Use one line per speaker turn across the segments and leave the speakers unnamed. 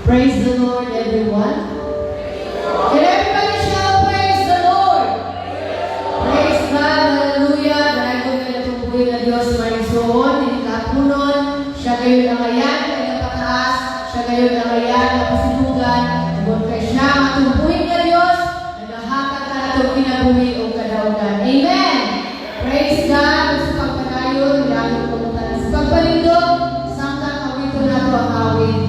Praise the Lord, everyone. Can everybody shout, praise the Lord? Praise God, hallelujah. Dahil kung pinatubuhin na Diyos manisoon, tinitapunon, siya kayo langayan, kaya napataas, siya kayo langayan, napasilugan, nabot kay siya, matubuhin na Diyos, nagahakad ka na itong kinabuhi o kadaugan. Amen! Praise God, sa pagpadayon, nilagot pumunta na sa pagpalindog, sangkang awito na ito ang awit.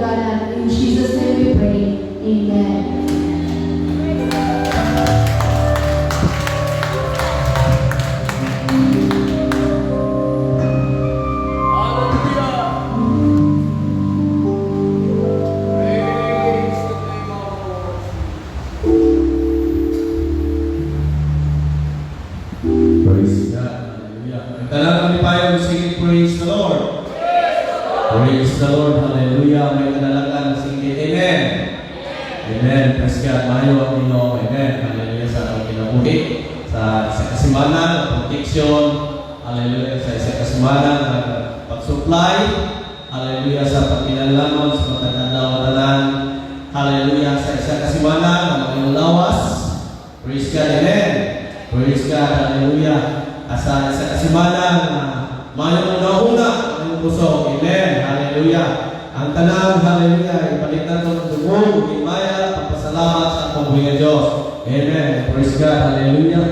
hangganan. In Jesus' name we pray. Amen.
Praise God. Hallelujah. Tanan kami tayo singing praise the Lord. Praise the Lord. Hallelujah. May kanalakan singing amen. Amen. Praise God. Mayo ang Ginoo. Amen. Hallelujah sa atong kinabuhi. Sa kasimanan, protection. Hallelujah sa isa kasimanan, pag-supply. Hallelujah sa pagkinalaman sa matagandang. Hallelujah sa isa kasimanan, ang lawas. Praise God. Amen. Praise God, hallelujah. Asa sa kasimanan, mayong una-una ang puso. Amen, hallelujah. Ang tanang, hallelujah, ipalitan ko ng dugo, himaya, pagpasalamat sa atong buhay ng Diyos. Amen, praise God, hallelujah.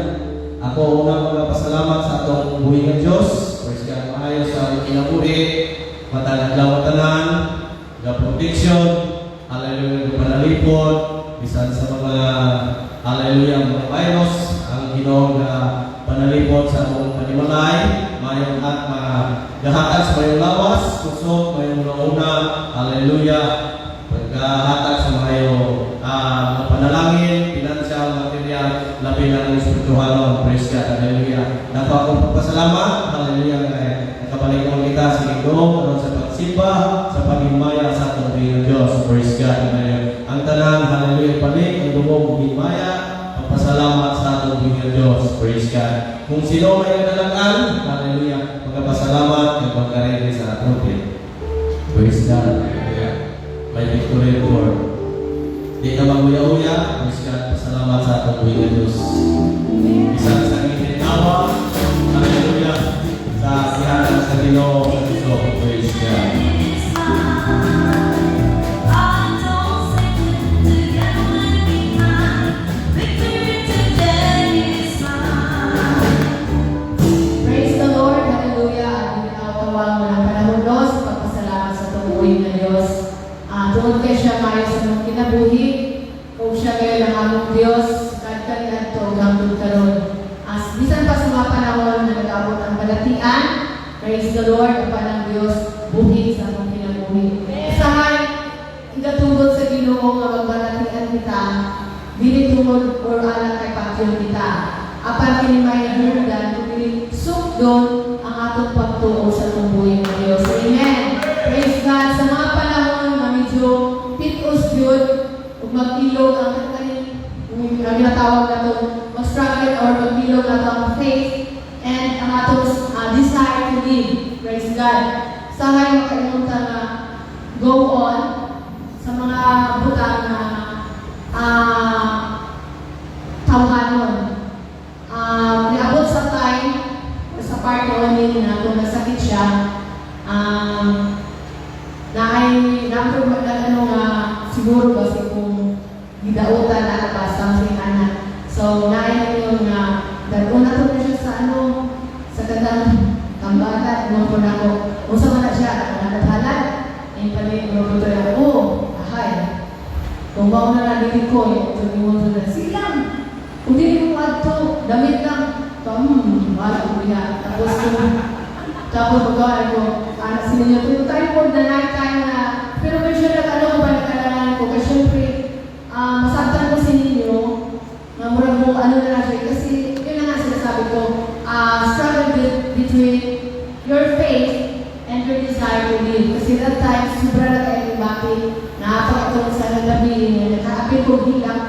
Ako unang magpasalamat sa atong buhay ng Diyos. Praise God, maayo sa aming kinabuhi, matagandang tanan, the protection, hallelujah, panalipod, bisan sa mga, hallelujah, mga virus, Ginoo nga panalipod sa atong panimalay, mayong at magahatag sa mayong lawas, kusog, mayong una, hallelujah, pagkahatag sa mayong mga panalangin, pinansyal, material, labi ng espirituhalon, praise God, hallelujah. Nato akong pagpasalamat, hallelujah, nakabalik mo kita sa Ginoo, karon sa pagsimba, sa paghimaya sa atong Diyos, praise God, hallelujah. Ang tanan, hallelujah, palik, ang dumog, himaya, pasalamat sa atong Panginoon Diyos. Praise God. Kung sino may nagdalagan, hallelujah, magpasalamat at magkarili sa atong Panginoon. Praise God. Hallelujah. May victory for. Di ka mag-uya-uya. Praise God. Pasalamat sa atong Panginoon Diyos. Isang sa ngitinawa. Hallelujah. Sa siyahan sa Ginoo sa Ginoo. Praise God.
Tungod kay siya mayo sa mga kinabuhi, kung siya kayo lang among Diyos, kadkalian to hangtod karon. As bisan pa sa mga panahon na nag-abot ang balatian, praise the Lord, ang panang Diyos, buhi sa among kinabuhi. Usahay, igatungod sa Ginoo nga magbalatian kita, dili tungod or alang kay patyon kita. Apan kini may hurdan, kung dili sukdon ang atong pagtuo sa atong buhi ng Diyos. Amen. Praise God. Sa mga panahon pitos yun, kung mag-ilog ang ginatawag na ito, mag-struggle or mag-ilog na ito ang faith and ang atong desire to live. Praise God. Sahay makaimunta na go on sa mga butang na tawanon. Niabot sa time, sa part o nila na kung nasakit siya, na ay siguro kasi kung gidautan na ba something anak. So naay yung daluna to na siya sa sa kandang kambata, mo ko nako. Usa man na siya, nadhalan. Ay pali mo ko na ahay. Kung mao na dili ko, ito mo na silang. Kung dili mo adto, damit lang. Wala ko niya. Tapos magawa ko, sila niya, tuyo tayo po na night time na, pero may siya nag-ano ba nagkalanan ko, kasi syempre, masabtan ko si ninyo, na murag mo, ano na lang siya, kasi yun na nga sinasabi ko, struggle between your faith and your desire to live. Kasi that time, sobra na kayo ibati, nakapag-atong sa nagabi, nakaapin ko hilak,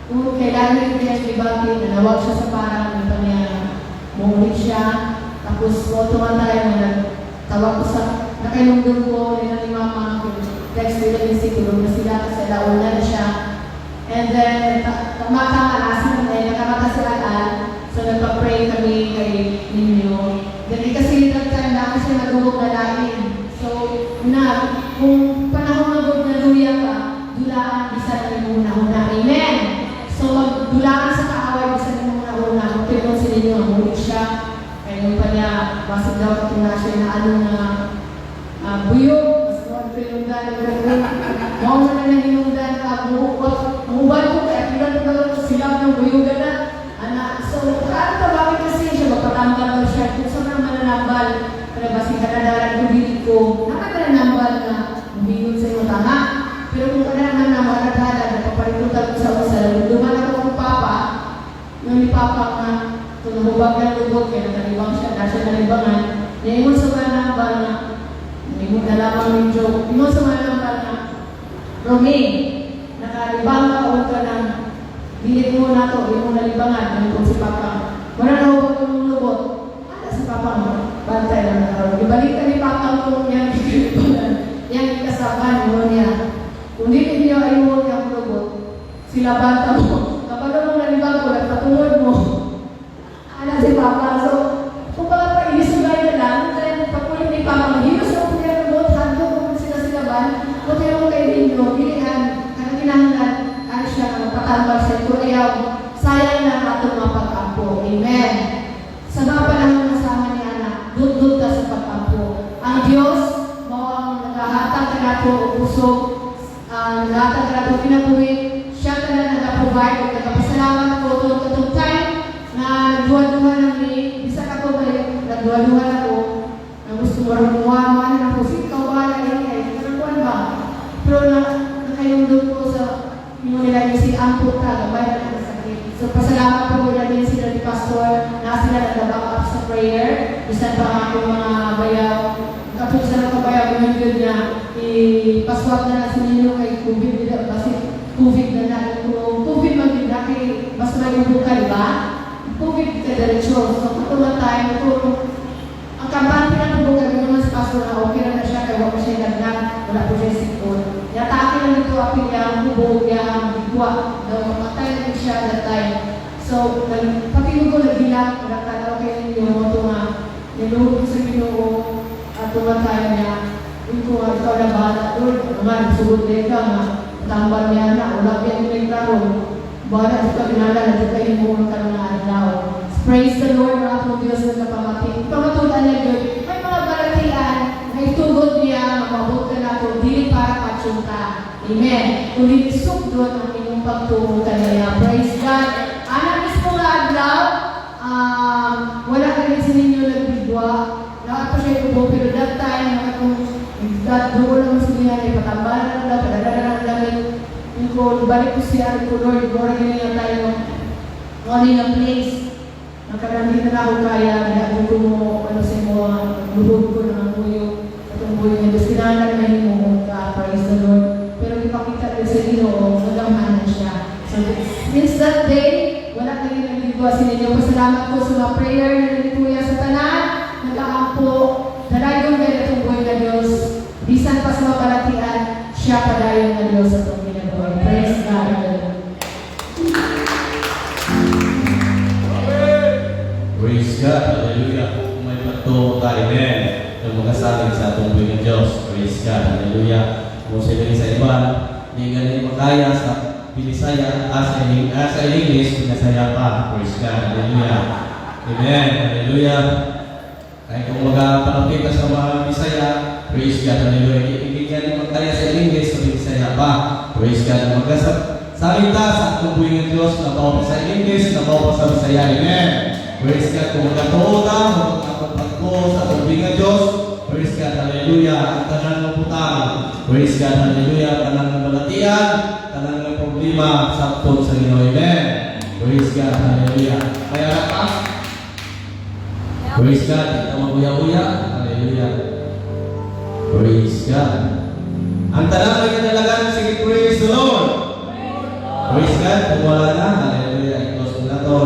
kung kailangan yung kaya ibati, nanawag siya sa parang, ano pa niya, mumulit siya, tapos tuwan tayo na tawag ko sa nakailungdong ko nila ni Mama, text nila ni siguro na sila kasi laon na siya. And then, nakamatasin na nakamatasin so nagpa-pray kami kay ninyo. Dahil kasi nagtanda kasi nagugog na lain. So, kung panahon nagugog na luya ka, dulaan, bisa na rin muna. Amen! So, dulaan sa kaaway, bisa na muna. Kung pinong sila nyo, amulit siya. Kaya pa niya, basig daw ito na siya na buyog. Mas mo, pinong dahil nahubag ng lubog, kaya nakalibang siya, dahil siya nalibangan. Naingon sa manambal na, naingon na lamang ng joke, ingon sa manambal na, Romy, nakalibang ka o ka ng dilit mo na to, hindi mo nalibangan, ganito si Papa. Wala nahubag ng lubog. Ano si Papa mo? Bantay lang na araw. Ibalik ka ni Papa mo yung yang kasabahan mo niya. Kung di niyo ayun yung lubog, sila banta mo. Kapag mo nalibang ko, nagpatungod mo. Ano si Papa? So, kung pala pa inisugay na lang, then pakulit ni Papa, hinos na po niya lubog, hando kung sila silaban, kung tayo mo kayo ninyo, bilihan, kanang kinahanglan, ano siya, patambal sa ito, ayaw, sayang na atong mga pagkampo. Amen. Sa mga panahon na sama ni Ana, dudod ka sa pagkampo. Ang Diyos, mawang naghahatag ka nato o pusog, naghahatag ka nato pinabuhi, siya ka na nag-provide, o nagpasalamat ko doon katong time na nagduwa-duwa ng bisa ka ko balik, nagduwa-duwa ako, na gusto mo rin muwaman na ako, ikaw ba na ingay, nagkuhan ba? Pero nakayundog ko sa yung nila yung si Ampo ka, gabay na ng sakit. So pasalamat po mula din sila ni Pastor na sila nag-back up sa prayer. Isa pa ako mga bayaw. Kapag sa mga bayaw, yun na ipaswap na sa ninyo kay COVID nila. Kasi COVID na na. Kung COVID mag-inda kay mas may ubo ka, diba? COVID ka diretsyo. So katulad tayo, ang kampante na ubo ka, naman sa Pastor na okay na siya, kaya wala siya nagdag, wala po siya sikon. Yatake lang ito apil yung hubog, yung bigwa, matay na siya that time. So, patilog ko naghilang, nakatalaw kayo ninyo, ito nga, niluhod ko sa Ginoo, at tumatay niya, yun ko nga, ikaw na bata, Lord, naman, sugod na ka nga, tambal niya na, wala ka yung nagtaro, bata, ito ka pinala, nagkakain mo ka na adlaw. Praise the Lord, mga atong Diyos na kapamating. Pamatutan niya yun, may mga balatian, may tugod niya, mababot ka na ito, dili para patsyong ka. Amen. Kung inisok doon ang inyong pagtungo kanila. Praise God. Ana mismo nga adlaw, wala ka rin sa ninyo nagbigwa. Lahat pa siya ubo, pero that time, nakatong doon lang sa niya, ay patambalan na lang, padadala na lang. Yung ko, balik ko siya, ko Lord, gora ganyan na tayo. Ngani ng place. Nakakandi na ako kaya, nagagod ko mo, ano sa mo, luhod ko ng buyo. Itong buyo niya, tapos kinahanan na mo, praise the Lord. Pero ipakita rin sa Ginoo, nagamahan na siya. So, since that day, wala na rin nagligwa sa ninyo. Pasalamat ko sa mga prayer na nalituya sa tanan, nag-aampo, nalayon kayo itong buhay na Diyos. Bisan pa sa mga palatian, siya padayon na Diyos sa itong ginagawa. Praise God.
Praise God. Hallelujah. Kung may pato tayo din, yung magasaling sa atong buhay ng Diyos. Praise God. Hallelujah. Kung sila sa iba, hindi ganun makaya sa Binisaya, sa English, pinasaya pa. Praise God. Hallelujah. Amen. Hallelujah. Kahit kung magpapakita ka sa mga Bisaya, praise God. Hallelujah. Hindi ganun makaya sa English, sa Binisaya pa. Praise God. Salita sa atong buhay ng Diyos, nabawa pa sa English, nabawa pa sa Bisaya. Amen. Praise God. Kung magkatuo ka, magkakapagpo sa atong buhay ng Diyos, praise God. Hallelujah. Ang tanan ng putang. Praise God. Hallelujah. Tanan ng balatian, tanan ng problema sa atong sa Ginoo. Amen. Praise God. Hallelujah. Kaya pa. Praise God. Ito mabuya-buya. Hallelujah. Praise God. Ang tanan ng kinalagan, sige, praise the Lord. Praise God. Kung wala na, hallelujah. I-close mo na ito.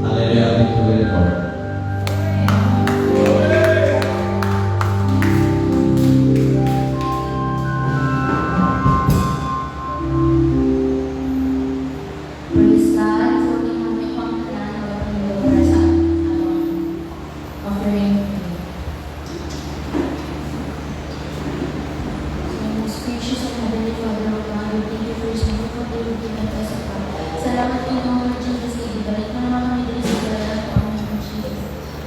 Hallelujah. Victory report.
Praise God. So, may pangkalan na para sa offering. So, most gracious and heavenly Father of God, we thank you for your wonderful day with you and us, O God. Salamat po ng Lord Jesus. Ibalik mo naman kami dito sa dalalan po ang Lord Jesus.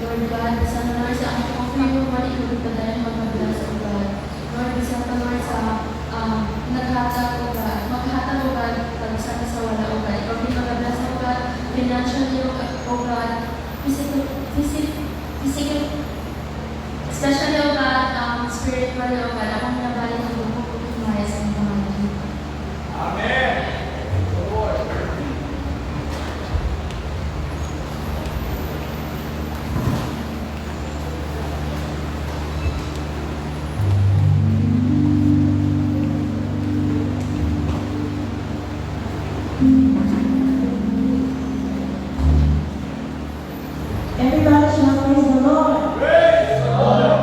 Lord God, sana Lord sa aming offering mo, Lord, ikaw ipadalan magmaglas, O God. Lord, isa pa Lord sa naghatag, O God. Maghatag, O God, pag isa ka sa wala, O God. Ikaw din magmaglas, O God. Financially, O God. Physical, especially, O God, spiritually, O God. Ako nabalik ang bukong kumaya sa mga mga.
Amen.
Everybody shall praise the Lord. Praise the Lord.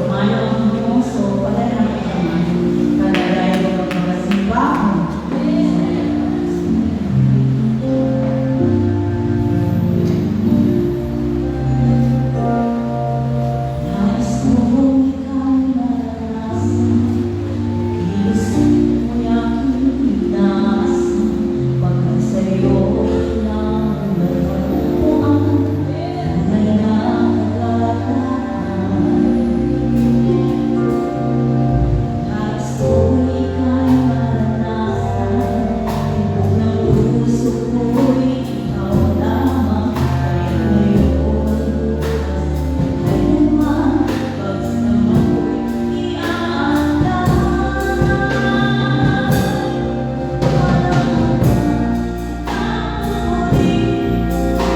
Mayroon mo so pala naman kalagay mo ng mga simbahan. Nais kong ikaw maranasan, kilusin mo'y aking inaasan, pagkat sa'yo lang nagpatuan, tunay na kagalakan. Nais kong ika'y maranasan, tibok ng puso ko'y ikaw lamang, kahit ngayon kailanman, basta ako'y iaandar.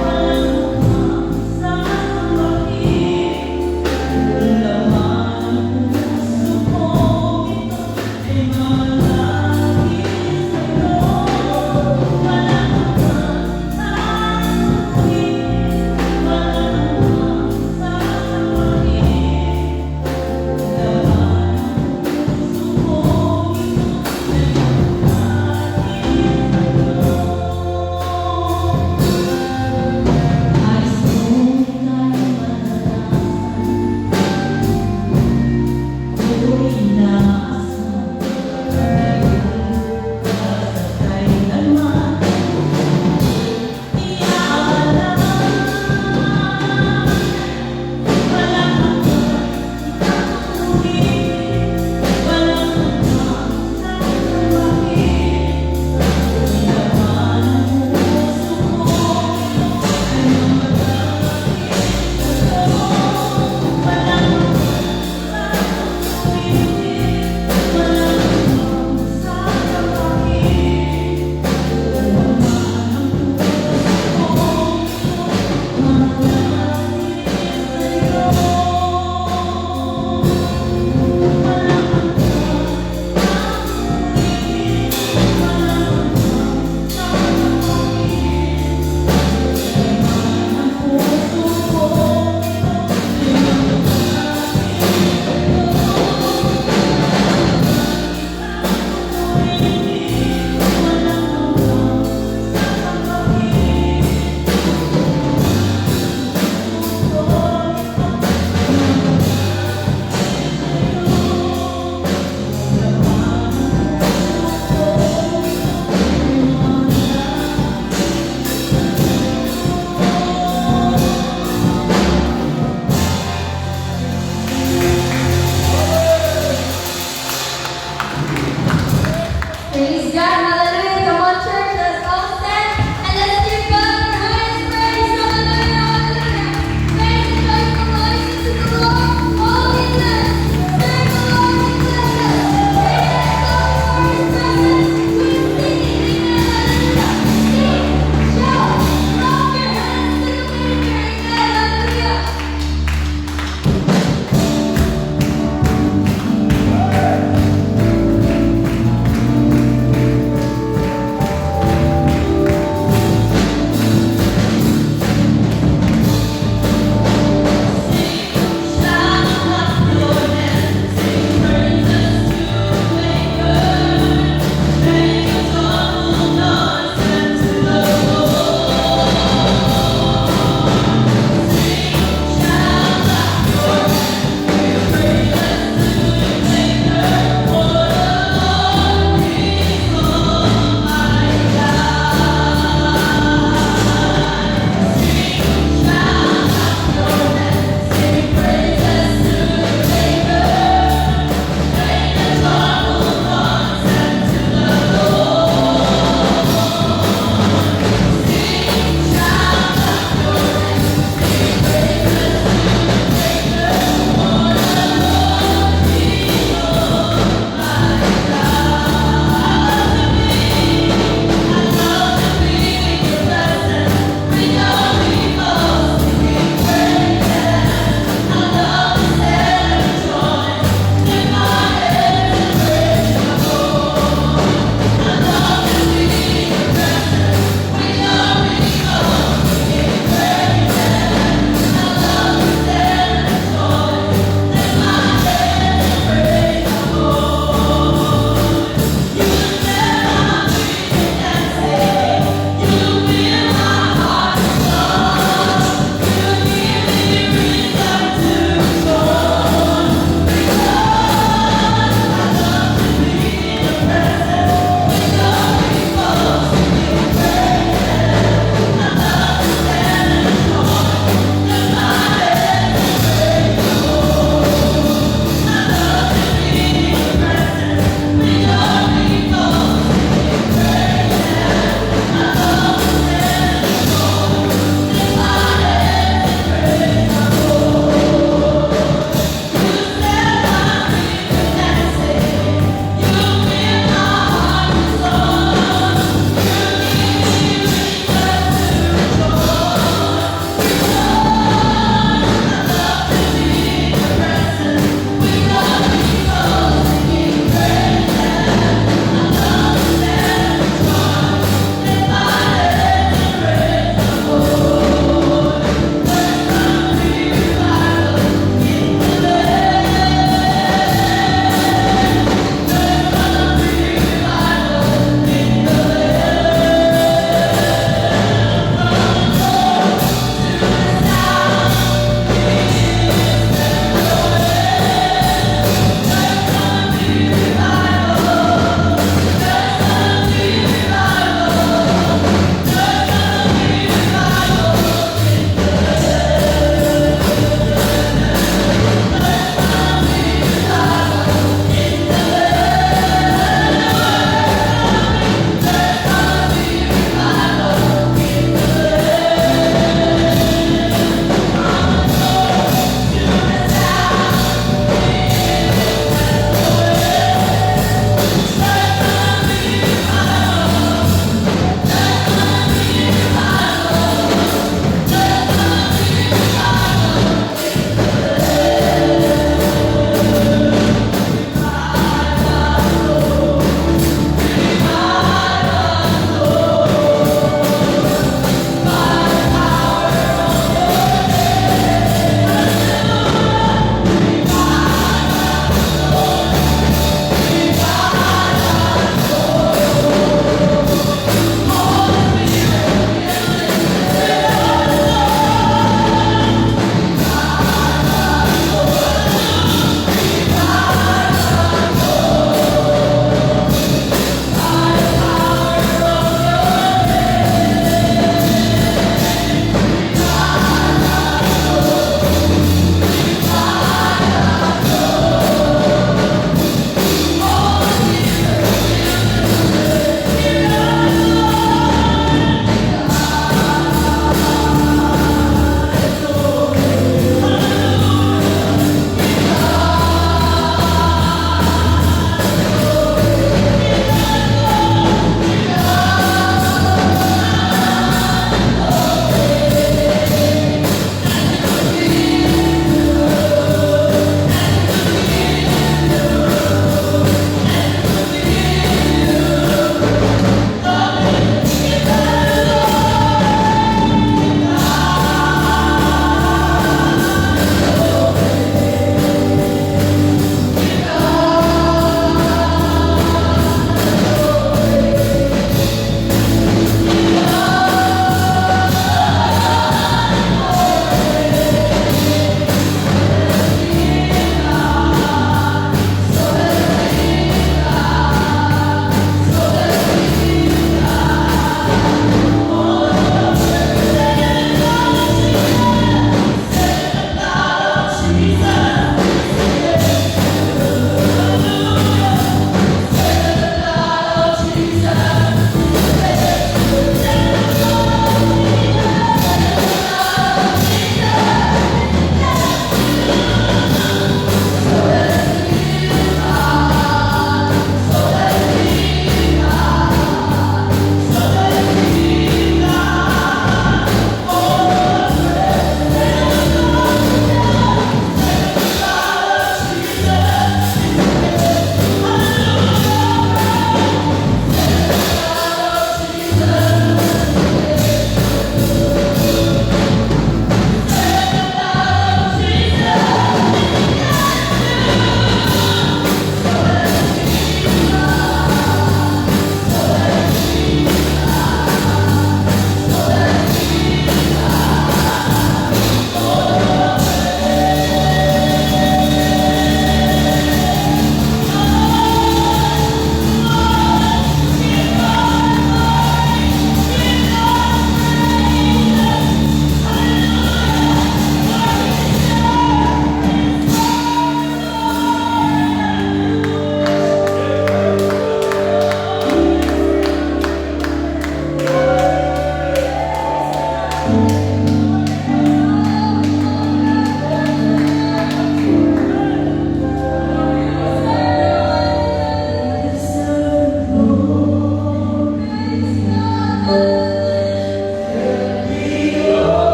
Walang sa bakit, kung laman ang puso ko, ito ay malaki sa'yo. Walang sa bakit, walang sa bakit, laman ang puso ko, ito ay malaki sa'yo. Nais kong ika'y maranasan, ako'y inaasahan, ngayon at kailanman, iaalaman. Walang itakuhin, walang sa bakit, laman ang puso ko, ay malaki sa'yo. Walang itakuhin, walang sa bakit, laman ang puso ko, malaki sa'yo.
Praise God, hallelujah. Come on, church, let's all stand and let's give God our highest praise. Hallelujah, hallelujah. Praise and joyful voices to the Lord. All He does, serve the Lord with gladness. Praise and go for His presence with singing. Amen, hallelujah. Sing, shout, clap your hands to the Maker. Amen, hallelujah.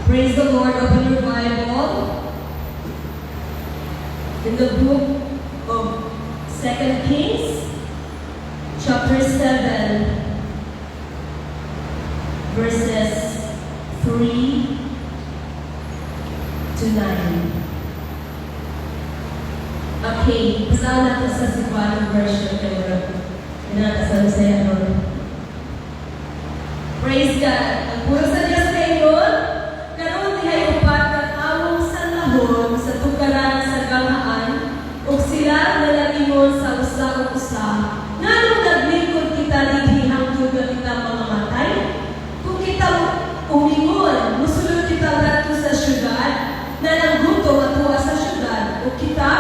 Praise the Lord. Open your Bible in the book of 2 Kings, chapter 7, verses 3 to 9. Okay, basahan natin sa Cebuano version kaya inatasan sa iyo. Praise God. Ang puro sa Diyos kayo, karon dihay upat na among sanlahon sa tukaran sa gamaan ug sila nalaingon sa usa ug usa. Ngano naglingkod kita dinhi hangtod nga kita mga matay? Kung kita umingon, musulod kita ngadto sa syudad, nananggutom atuwa sa syudad, ug kita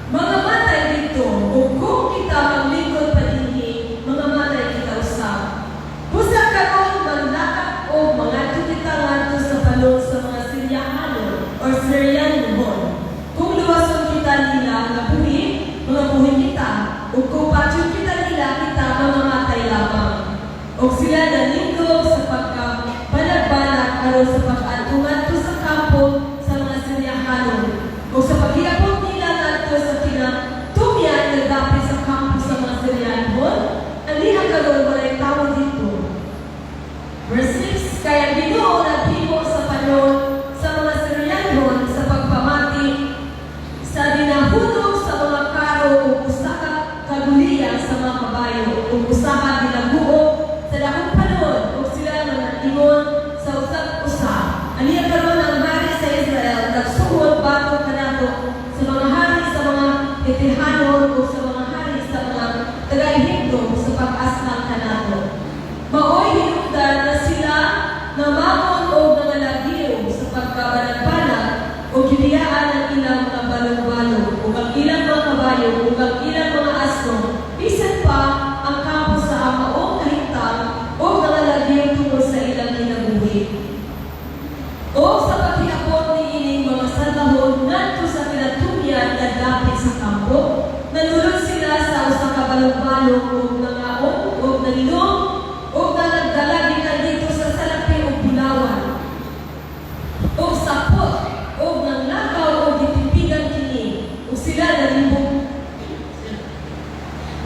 mga matay dito, ug kung kita maglingkod pa dinhi, mga matay kita usab. Busa karon manlakad o mga kita ngadto sa palong sa mga Siryahanon or Syrianon. Kung luwason kita nila nga buhi, mga buhi kita, ug kung patyon kita nila, kita mga matay lamang. Ug sila nalingkod sa pagkabanag-banag aron sa pag-atungadto sa kampo sa mga Siryahanon. Ug sa paghiyapon nila ngadto sa kinatumian nga dapit sa kampo sa mga Siryahanon, alihan karon walay tawo dito. Verse 6, kaya Ginoo naghimo sa panahon sa mga Siryanon sa pagpamati sa dinahulog sa mga karo ug usa ka kagulian sa mga kabayo ug usa ka dinaguo sa dakong panahon ug sila manangingon sa usab usa. Aniya karon ang hari sa Israel nagsuhod batok kanato sa mga hari sa mga Hetihanon ug sa mga hari sa mga taga-Ehipto sa pag-aslang kanato. Maoy hinungdan na sila namamon o nangalagyo sa pagkabanag-banag o kiniyaan ang ilang mga balong-balong o ang ilang mga kabayo o ang ilang mga asno. Bisan pa ang kampo sa amaong kahintang o nangalagyo tungkol sa ilang kinabuhi. O sa paghihapon ni ining mga salahon ngadto sa kinatumian na dapit sa kampo, nanulod sila sa usa ka balong-balong o nangaon o nanginom o nagdalagi na dito sa salapi o bulawan o sapot o nanglakaw o gitipigan kini o sila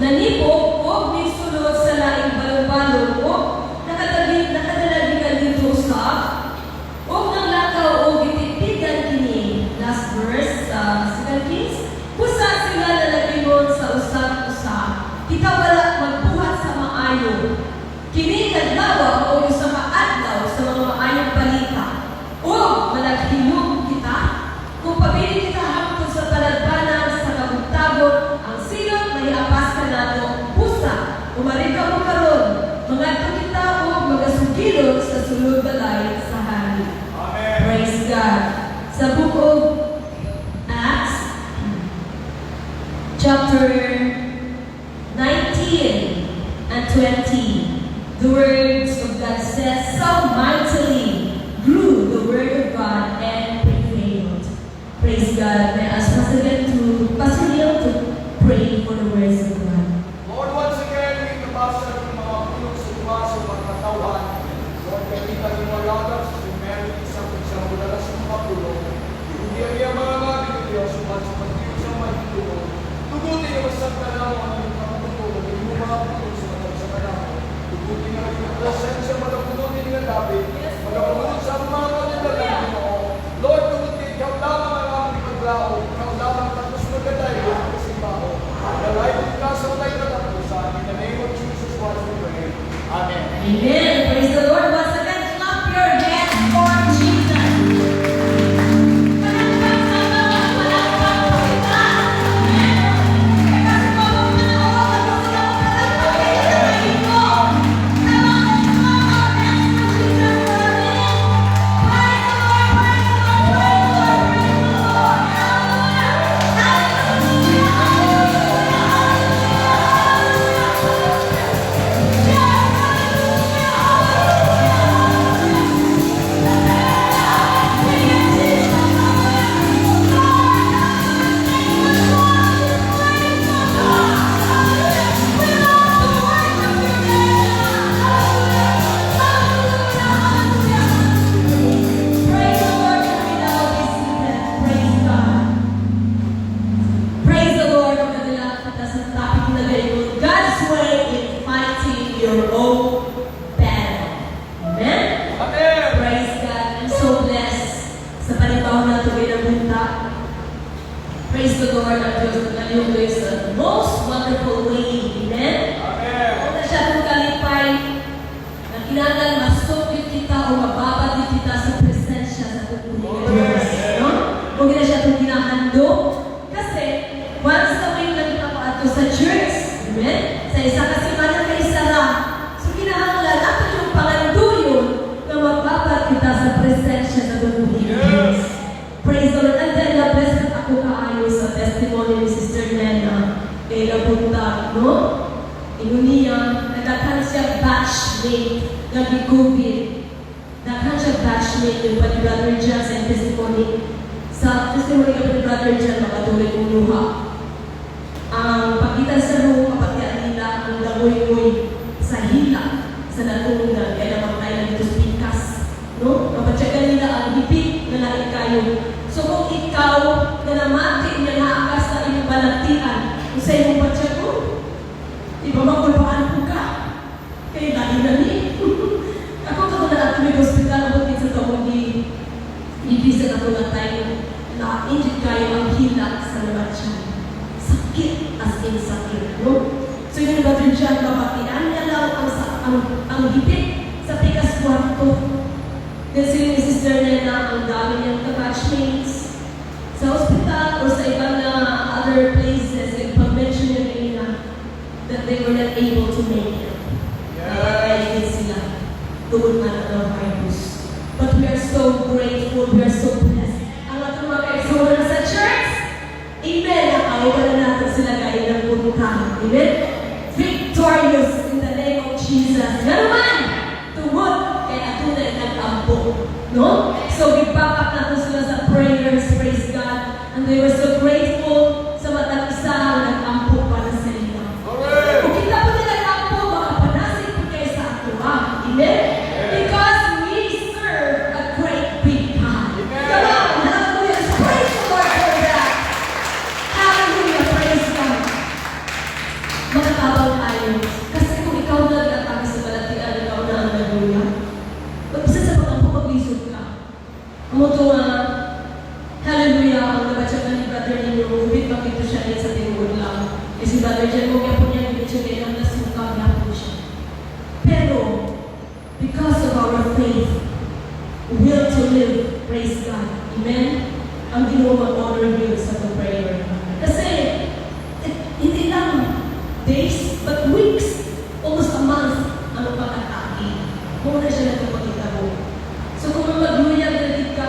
nanibog o misulod sa laing balong-balong o nakadalagi ka dito sa o nanglakaw o gitipigan kini. Last verse, 2 Kings, pusa sila nalagingon sa usap-usa, kita wala magbuhat sa maayo. Kini kadlaw o usa ka adlaw sa mga maayong balita. O malaghilom kita kung pabili kita hangtod sa taladbanan sa kabugtagon ang silot may apas ka nato pusa umarika mo karon mangadto kita o magasugilot sa sulod balay sa hari. Amen. Praise God. Sa book of Acts chapter 19 and 20, the words of God says, so mightily grew the word of God and prevailed. Praise God. May I ask once again to Pastor Neil to pray for the words of God.
Lord, once again, we kabasa ng mga pulong sa umaso at katawan. Lord, kapita ng mga lagas, si Mary, isang mula sa mga pulong. Hindi ang mga nabi ng Diyos, sumasamantiyo sa mga hitulong. Tugutin ang masang kalaman ng mga pulong, yung mga pulong sa kalaman. Tugutin ang pagkasan sa mga punutin ng David, mga punutin sa mga kanilang mo. Lord, tugutin, ikaw lamang ang aming paglao, ikaw lamang tapos magaday, ikaw simbaho. Dalay mo ka sa tayo katapusan, in the name of Jesus Christ we pray. Amen.
Amen. Praise the Lord. Once again, clap your hands for Jesus.
Yeah.
Panginoon Diyos sa most wonderful way. Amen?
Amen.
Kung na siya itong kalipay, na kinangan masukit kita o mababad kita sa presensya sa pagpunin ng Diyos. No? Kung na siya itong kinahandog, kasi once a week lang ako ato sa church. Amen? Sa isa kasi man kay Sarah. So kinahanglan natin yung panganduyon na mababad kita sa presensya sa pagpunin ng Diyos. Praise the Lord. And then, na-blessed ako kaayo sa testimony ni Sister Nena. Kay napunta, no? Inuniya, nagdakhan siya batchmate na COVID. Nagdakhan siya batchmate yung pati Brother John sa testimony. Sa testimony ka pati Brother John, makatuloy kong luha. Ang pagkita sa room, kapatian nila, ang langoy-ngoy sa hila, sa natungan, kaya naman tayo na dito sa pikas. No? Kapatyagan nila ang hipit na lahat kayo. So kung ikaw na namati na naakas sa iyong balatian, kung sa iyong patya ko, di ba magulpaan ko ka? Kaya lagi na ni. Ako ka na natin may hospital ako din sa taong i-visit ako na tayo na injit kayo ang hila sa naman siya. Sakit as in sakit. No? So yun ba rin siya, kapatian niya lang ang hipit sa pikas kwarto. Kasi ni Sister Nena, ang dami niyang ka-batchmates sa hospital o sa ibang other places, pag-mention niya kanina that they were not able to make it. Nakakaigit sila. Doon na ng virus. But we are so grateful, we are so blessed. Ang ating mga kaisura sa church, amen, nakauban na natin sila gaya ng pumuntahan. Amen? Victorious in the name of Jesus. Ganuman! Tungod kay atunay nag-ampo. No? So we back up natin sila sa prayers, praise God. And they were so grateful sa matang isa na nag-ampo para sa inyo. Kung kita po nila nag-ampo, baka panasig po kayo sa ato. Amen? Because we serve a great big God. Come on! Hallelujah! Praise the Lord for that! Hallelujah! Praise God! Magkatabaw tayo. Kasi kung ikaw na nag-atake sa balatian, ikaw na ang hallelujah. Mag-isa sa pag-ampo, mag-lisod ka. Umuto nga, hallelujah, ang nabatsagan ni Brother ninyo, ubit makita siya rin sa tingod lang. Kasi Brother Jan, kung kaya po niya yung bitsa niya, ang nasuka niya po siya. Pero, because of our faith, will to live, praise God. Amen? Ang ginawa mag-honor you sa prayer. Kasi, hindi lang days, but weeks, almost a month, ang pag-atake. Kung na siya nagpapakita mo. So kung mag-luya galit ka,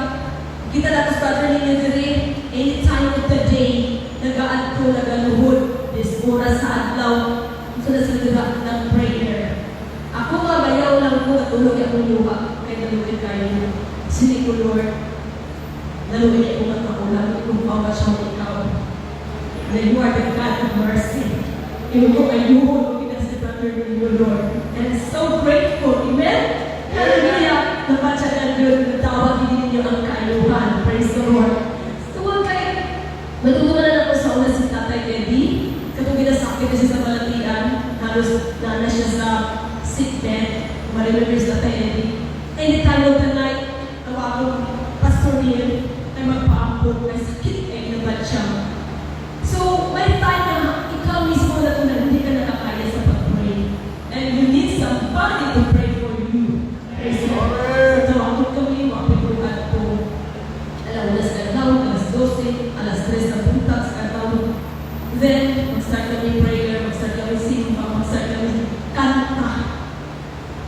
kita na sa Brother ninyo diri, any time of the day, nag-aad ko, nag-aluhod, this oras sa adlaw, so na sila ng prayer. Ako nga, bayaw lang ko, natulog akong luha, kaya naluhin kayo. Sini ko, Lord, naluhin niya kung magkakulang, kung bawat siya ikaw. That you are the God of mercy. Yung ko ay luhod, si Brother ninyo, Lord. And so grateful, amen? Hallelujah! Napatsagan yun, tawag din ninyo ang kailuhan. Praise the Lord. So, huwag kayo, matutunan ako sa una si Tatay Eddie. Kapag ginasakit kasi sa balatian, halos na siya sa sick bed. Remember si Tatay Eddie. Anytime of the night, tawag Pastor Neil, ay magpaampok, ay sakit, ay nabat siya. So, may time na ikaw mismo na kung hindi ka nakakaya sa pag-pray. And you need somebody to pray for you. Praise God. So, tawagod kami, mapipulad po. Alas 1 alas 12, alas 3 na punta sa kataon. Then, mag-start kami prayer, mag-start kami simpa, mag-start kami kanta.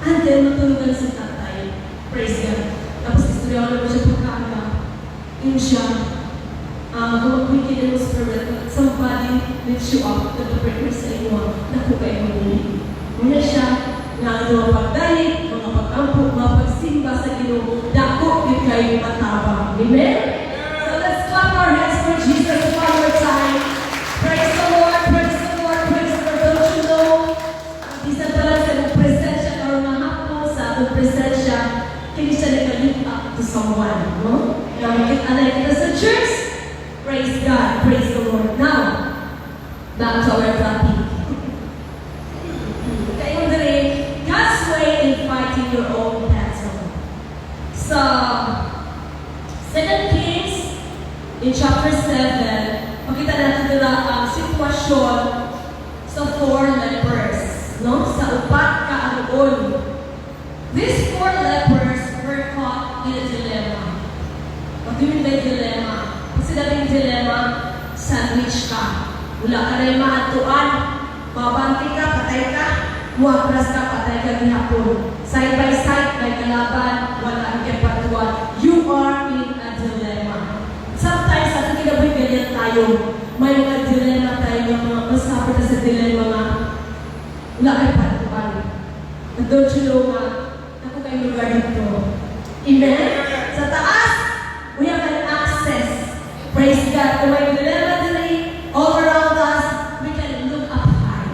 And then, matulugan sa tatay. Praise God. Tapos, istorya ko naman siya pagkaka. Yun siya. Kung mag-wicked in the spirit, somebody lifts you up to the prayer sa inyo, naku kayo muli. Muna siya, na mga pagdahit, mga pag-ampo, mga pagsimba sa Ginoo, dako yun kayo mataba. Amen? So let's clap our hands for Jesus one more time. Praise the Lord, praise the Lord, praise the Lord. Don't you know? Isa pala sa mong presensya, karoon na hapon sa atong presensya, hindi siya nag-lift up to someone. No? Nakikita kita sa church. Praise God, praise the Lord. Now, back to our topic. Kayo dali, God's way in fighting your own battle. So, 2 Kings in chapter 7, makita natin nila ang sitwasyon sa 4 lepers, no? Sa upat ka aroon. These 4 lepers were caught in a dilemma. What do you mean by dilemma? Pag sinabing dilemma, sandwich ka. Wala ka rin maatuan. Mabanti ka, patay ka. Muabras ka, patay ka gihapon. Side by side, may kalaban, wala ang kapatuan. You are in a dilemma. Sometimes, sa kinabuhi ganyan tayo, may mga dilemma tayo, mga masapit na sa dilemma nga. Wala kayo patuan. And don't you know nga, ako kayo lugar dito. Amen? Sa taas, we have an access. Praise God. Kung may dilemma din all around us, we can look up high.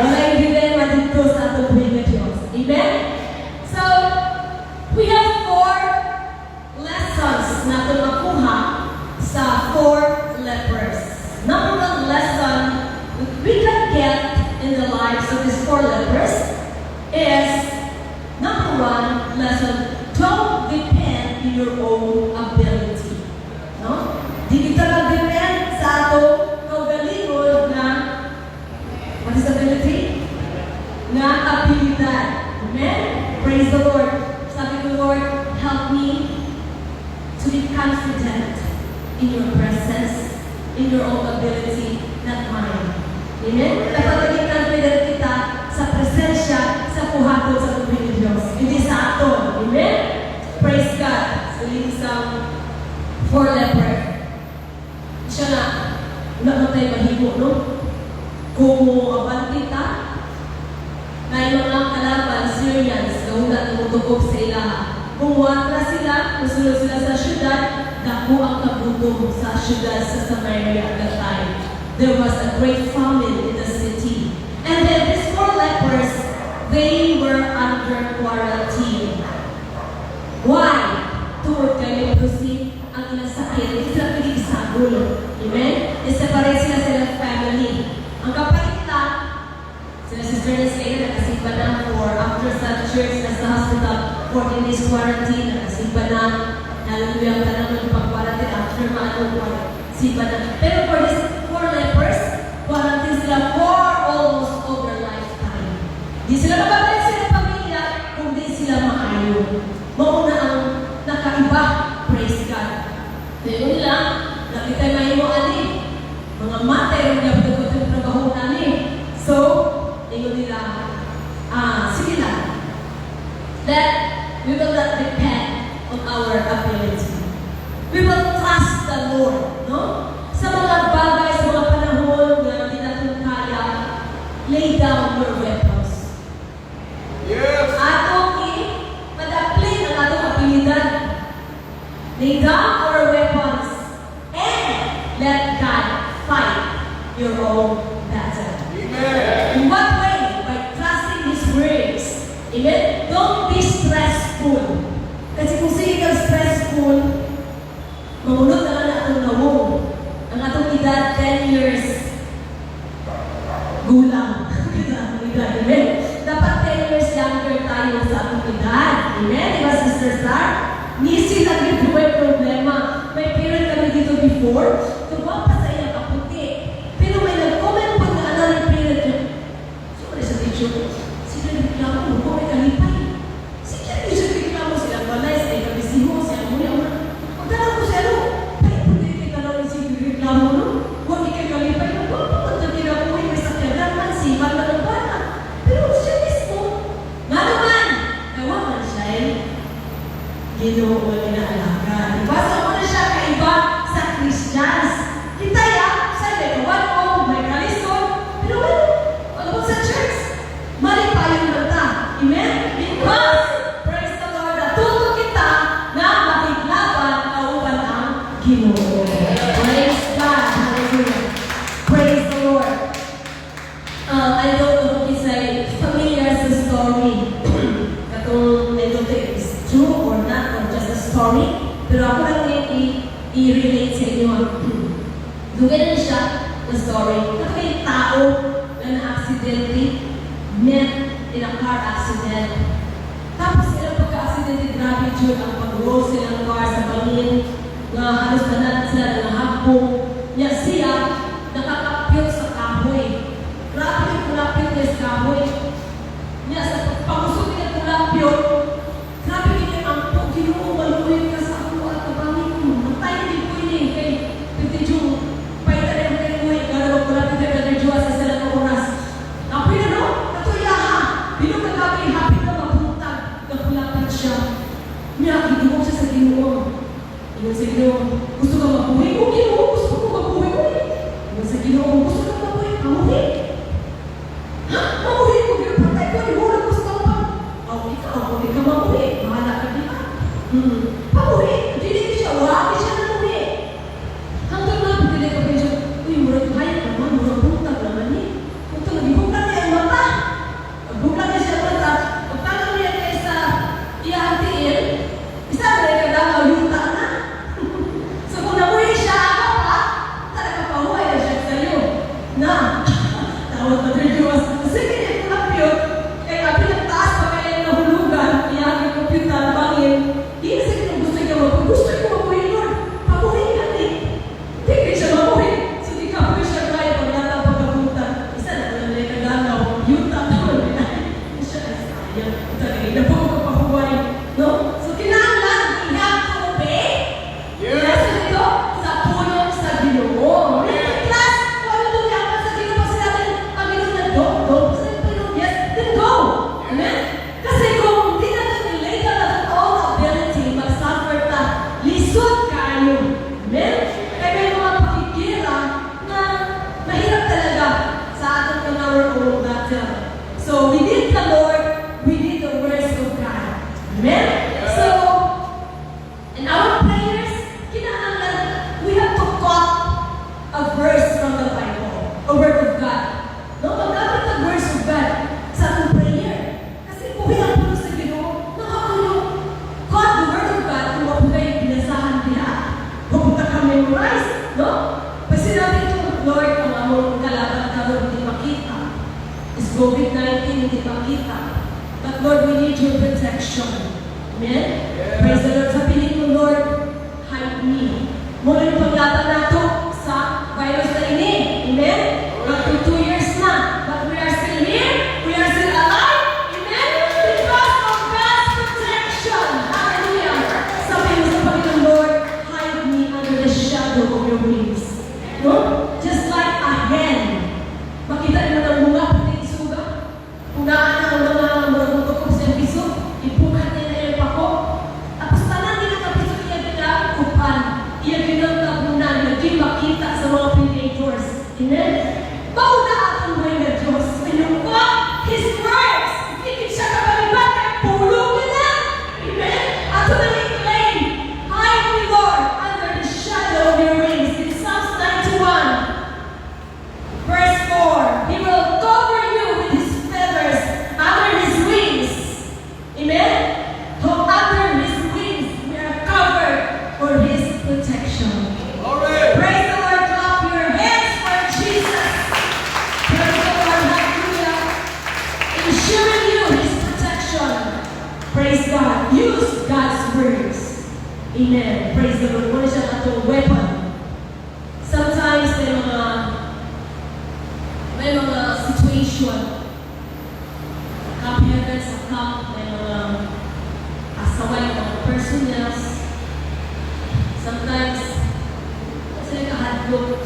Wala yung dilemma dito sa atong buhay na Diyos. Amen? So, we have 4 lessons na itong makuha sa 4 lepers. Number 1 lesson that we can get in the lives of these 4 lepers is, number 1 lesson, don't depend in your own ability. No? Di kita mag-depend sa atong kaugalingon na, what is ability? Na abilidad. Amen? Praise the Lord. Sabi ko, Lord, help me to be confident in your presence, in your own ability, not mine. Amen? Dapat maging confident kita sa presensya, sa puhatod sa tubig ng Diyos. Hindi sa aton. Amen? Praise God. So, yung isang 4 leper. Siya nga, wala na tayo mahimo, no? Kung abanti ta, na yung mga kalaban, Syrians, kaulat na mutukop sa ilaha. Kung wala sila, musulog sila sa syudad, dako ang kabutom sa syudad sa Samaria at that time. There was a great famine in the city. And then these 4 lepers, they were under quarantine. Why? Tuwag kayo kasi ang ilang sakit, hindi sila pag-iisagol. Amen? I-separate sila sa ilang family. Ang kapalit lang, sila Sister Nescaida nakasigba na for after sa church na sa hospital, 14 days quarantine, nakasigba na. Hallelujah, ka naman pag-quarantine after sigba na. Pero for these 4 lepers, quarantine sila for almost all their lifetime. Di sila mababalik sa ilang pamilya kung di sila maayo. Mauna ang nakaiba, praise God. Pero nila, nakita may mo ani, mga matay ang gabagod ng trabaho namin. So, ingon nila, sige lang, that we will not depend on our ability. We will trust the Lord, no? Sa mga bagay, sa mga panahon na hindi natin kaya, lay down your weapons.
Yes.
Atong i-madapli ang atong abilidad. Lay down our weapons and let God fight your own battle.
Amen.
In what way? By trusting His words. Amen? Don't be stressful. Kasi kung sige kang stressful, mamunod na lang atong nawong. Ang atong edad, 10 years. Gulang. Amen? Dapat 10 years younger tayo sa atong edad. Amen? Diba, Sister Star? Nisi lang yung may problema. May period kami dito before. Tuwa pa sa iyang kaputi. Pero may nag-comment pag na-another period yun. Sorry sa teacher ko. Sila nagreklamo mo, kung may kalipay. Sila nagreklamo sila balay, sila kabisiho, sila muli. Magdala ko siya, no? Kaya po din kita lang sila nagreklamo, no? Huwag ikay kalipay. Huwag pa kung may sakyanan man, siman na ng bata. Pero siya mismo, nga naman, ewan man siya Ginoo ang inaalaga. Diba? So, muna siya kaiba sa Christians. Kita ya, sa legawan mo, may kalison. Pero wala mo sa church. Mali pa yung mata. Amen? Because, praise the Lord, natuto kita na makiglaban kauban ang Ginoo. Praise God. Hallelujah. Praise the Lord. I don't know if it's familiar sa story. Katong, I don't think it's true or not, or just a story. Pero ako lang i-relate sa inyo. Lugan na siya na story. Ito may tao na na-accidentally met in a car accident. Tapos ilang pagka-accidentally grabe yun ang pag-roll silang car sa bangin. Halos na natin sila ng hapong. niya siya nakakapyot sa kahoy. Grabe yung kulapyot niya sa kahoy. Niya sa pagpangusok niya kulapyot, grabe niya ang Ginoo, maluloy ka sa ako at kabangin mo. Matay din po yun kay Piti Jung. Paita rin kayo mo, ikalawag kulapyot na Brother Joa sa sila ng oras. Ako yun ano? Katuya ha! Binukagabi, hapit na mabuntag. Nakulapit siya. Niya, inuok siya sa Ginoo. Iyon sa Ginoo, gusto ka mabuhay? O Ginoo, gusto ko mabuhay ko eh. Iyon sa Ginoo, gusto ka mabuhay? Mabuhay? Ha? Mabuhay ko, Ginoo, patay ko, Ginoo, gusto ka pa. O, ikaw mabuhay. Mahala ka di ba? Mabuhay. Hindi siya, wala siya na mabuhay. Hanggang nga, pagkili ka pa siya, uy, murag hayat naman, murag buntag naman eh. Kung ito, nagibuklan niya ang mata. Nagbuklan niya siya ang mata. Pagtanong niya kayo sa iyahantiin, isa na rin kadalaw yung na. So kung nabuhay siya, ako pa, talaga pahuhay na siya sa'yo. Na, tawag na rin Diyos. Sige, hindi ko napiyot. Kaya nga, pinagtaas pa kayo ng nahulugan, iyahantin computer, bangin. Hindi na sige kung gusto niya mabuhay. Gusto niya mabuhay, Lord. Pabuhay yan eh. Hindi siya mabuhay. So di ka po siya kaya pag yata pagkapunta. Isa na ko na rin kadalaw. Yung tatawag na. Siya ay sayang. Talaga, na po ko pahuhay. No? So kinahanglan, we have to obey. Yes, ito, sa pulong sa Ginoo. Class, kung ano doon yan, sa Ginoo, pag sinabi, pag Ginoo na, go. Sa Ginoo, yes, then go. Amen? Kasi kung hindi natin relate na natin all ability, mag-suffer ka, lisod kayo. Amen? Kaya may mga pakikira na mahirap talaga sa ating panawar o battle. So, we need the Lord, we need the words of God. Amen? So, in our prayers, kinahanglan, we have to quote a verse from the Bible, a word of God. No, maggamit ang words of God sa ating prayer. Kasi buhay ang puno sa Ginoo, nakakulong. Quote the word of God kung mabuhay yung binasahan niya. Pupunta ka memorize, no? Pag sinabi ito, Lord, ang among kalaban ka, Lord, hindi makita. Is COVID-19, hindi makita. But Lord, we need your protection. Amen? Praise the Lord. Sabihin mo, Lord, hide me. Mula yung paglatan nato sa virus na ini. Amen? Up to 2 years na. But we are still here. We are still alive. Amen? Because of God's protection. Hallelujah. Sabihin mo sa Panginoon, Lord, hide me under the shadow of your wings. No? Just like a hen. Makita mo ng bunga, pati isuga. Kung naan ang mga magutukog sa piso, ibukat niya na yung pako. Tapos tanan nila kapiso niya pinag-upan. Iya pinagtabunan, naging makita sa mga predators. Amen? Bauna atong buhay na Diyos. Ayun ko, His words. Hindi siya kabalibat at pulong nila. Amen? Ato na i-claim, hide me, Lord, under the shadow of your wings. In Psalms 91, verse 4, He will cover you with His feathers under His wings. Amen? So under His wings, we are covered for His protection.
Glory!
Praise the Lord, clap your hands for Jesus. Praise the Lord, hallelujah. Ensuring you His protection. Praise God. Use God's words. Amen. Praise the Lord. What is that weapon? Sometimes may mga situation. Kapyagan sa camp, may mga asaway, mga personnels. Sometimes, sila kahadlok,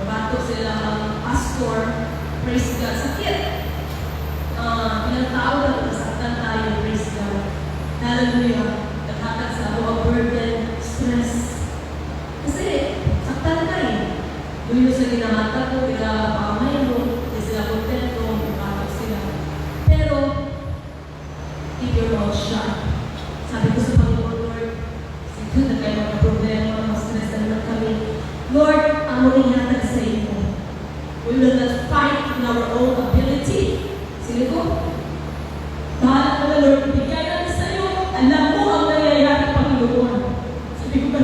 bato sila ang pastor, praise God, sakit. Ilang tao lang, nasaktan tayo, praise God. Hallelujah. Naghakat sa mga burden, stress. Kasi, saktan ka eh. Dulo sa ginahata ko, pinapamay mo, hindi sila kontento, bato sila. Pero, keep your mouth shut. Sabi ko sa Panginoon, Lord, sige na kayo mga problema, mga stress na naman kami. Lord, ang muling hatag sa iyo. We will not fight in our own ability. Sige ko, bahala ka na, Lord, ibigay natin sa iyo. Alam mo ang nangyayari, Panginoon. Sabi ko,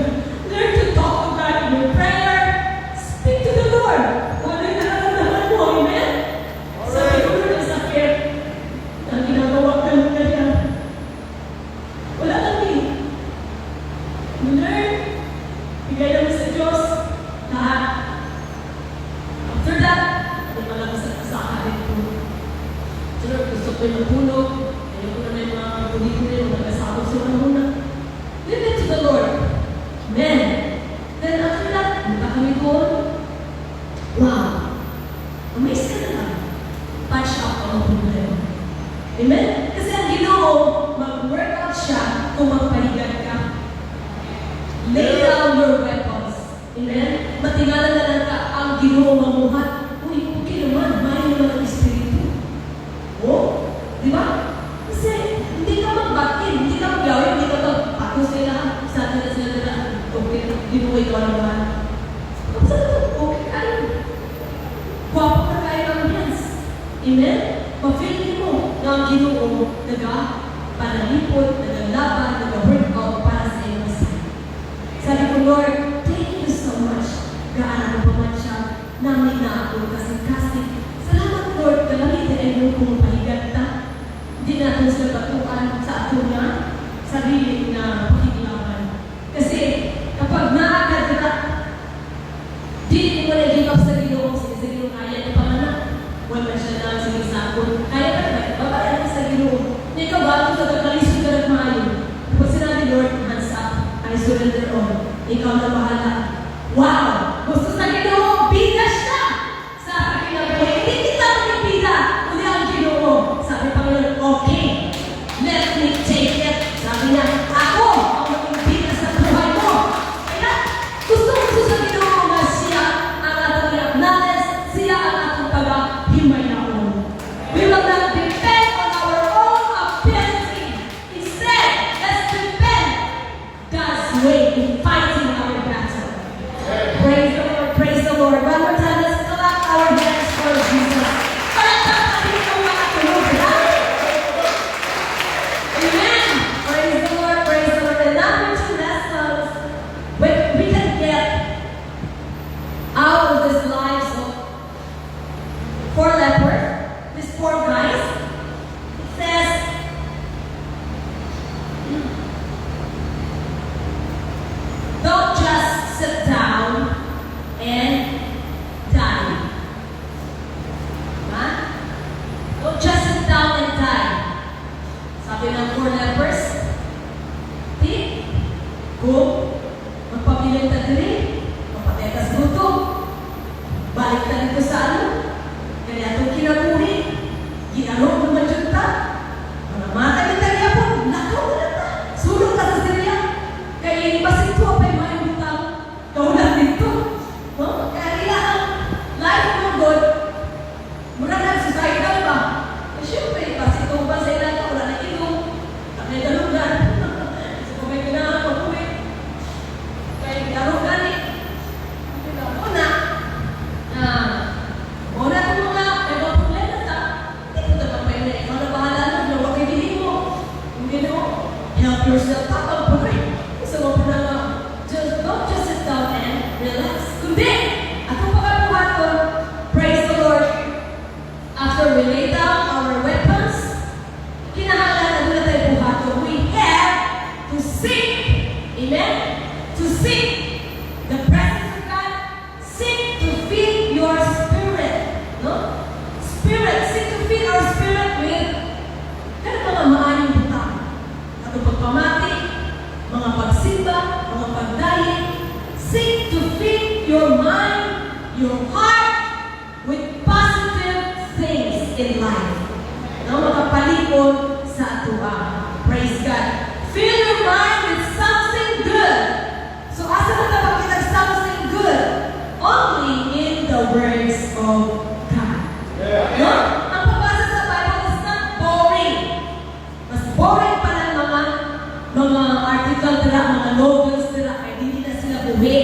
learn to talk to God in your prayer. Speak to the Lord. Wala yung nararamdaman mo, amen? Sabi ko, Lord, ang sakit. Ang ginagawa ka ng ganyan. Wala kami. Learn. Bigay naman sa Diyos. Lahat pinupulog, ayoko na may mga buli-buli, mga nagkasabog sa mga muna. Leave it to the Lord. Amen. Then after that, punta kami doon. Wow! Amazed ka na lang. Patch up ang problema. Amen? Kasi ang Ginoo, mag-workout siya kung magpahigan ka. Lay down your weapons. Amen? Matingalan na lang ka ang Ginoo mamuhat. Uy, okay naman. Mahin naman ang Espiritu. Oh, di ba? Kasi hindi ka magbakil, hindi ka magyawin, hindi ka magpatos nila. Sa atin na sila nila, okay, Ginoo ikaw naman. Okay, kayo. Guwapo na kayo ng hands. Amen? Pa-feel mo na ang Ginoo nag-panalipod, nag-laban, nag-workout para sa iyo. Sabi ko, Lord, thank you so much. Gaano pa man siya, namin na ako kasi salamat, Lord, kalamitin ay mo kung pahigat ta. Hindi natin sila batuan sa ato na sarili na pakikilaban. Kasi kapag naagad ka, di mo na give up sa Ginoo, sige sa Ginoo kaya na panganak. Wala siya na sige sa ako. Kaya ka na, babayan ka sa Ginoo. Hindi ka bago sa tagalisod ka ng maayo. Kapag sinabi, Lord, hands up, I surrender all. Ikaw na bahala. Wow! Gusto sa Ginoo, bida siya! Sa akin na buhay. Hindi kita magpipida, kundi ang Ginoo. Sabi Panginoon, okay, let me take it. Sabi niya, ako ang magpipida sa buhay mo. Kaya, gusto sa Ginoo na siya ang ating acknowledge, siya ang ating pag-himay na ulo. We will not depend on our own ability. Instead, let's depend God's way in fighting our battle. Praise the Lord, praise the Lord. One more time, let's clap our hands for Jesus. Palakpak natin ang mga tulog. Amen. Praise the Lord, praise the Lord. And number 2 lessons, when we can get out of this lives of 4 lepers, these 4 guys, it says, don't just sit down and die. Huh? Don't just sit down and die. Sabi ng 4 lepers, di, kung magpabiling ta diri, mapatetas buto, balik na dito sa ano, kaya itong kinabuhi, ginarong naman dyan ta, manamatay na tayo po, nakaw na ta, sulong ka sa Syria, kaya ipasin ko pa yung mga butang, kaulat dito, no? Kaya kailangan, life mo God, muna na societal ba? Eh, syempre, ipasin ko ba sa ilan ka, wala na ito, takay galugan, so kung may kailangan ko, kaya ginarong gani, una, una itong mga ibang problema sa, hindi ko naman may na ikaw na bahala na huwag kayo bilhin mo. Hindi mo, help yourself up ang buhay. Gusto mo po na don't just sit down and relax. Kundi, atong pagkabuhat ko, praise the Lord, after we lay down our weapons, kinahanglan na doon na tayo buhat ko, we have to seek, amen? To seek the presence of God, seek to feed your spirit, no? Spirit, seek to feed our spirit with mga maayong butang. At pagpamati, mga pagsimba, mga pagdayin. Seek to feed your mind, your heart with positive things in life. No, makapalikod sa atua. Praise God. Fill your mind with something good. So, asa na tapos kita something good? Only in the words of God. No? Ang pagbasa sa Bible is not boring. Mas boring pa ng mga article nila, mga novels nila, kaya hindi na sila buhi.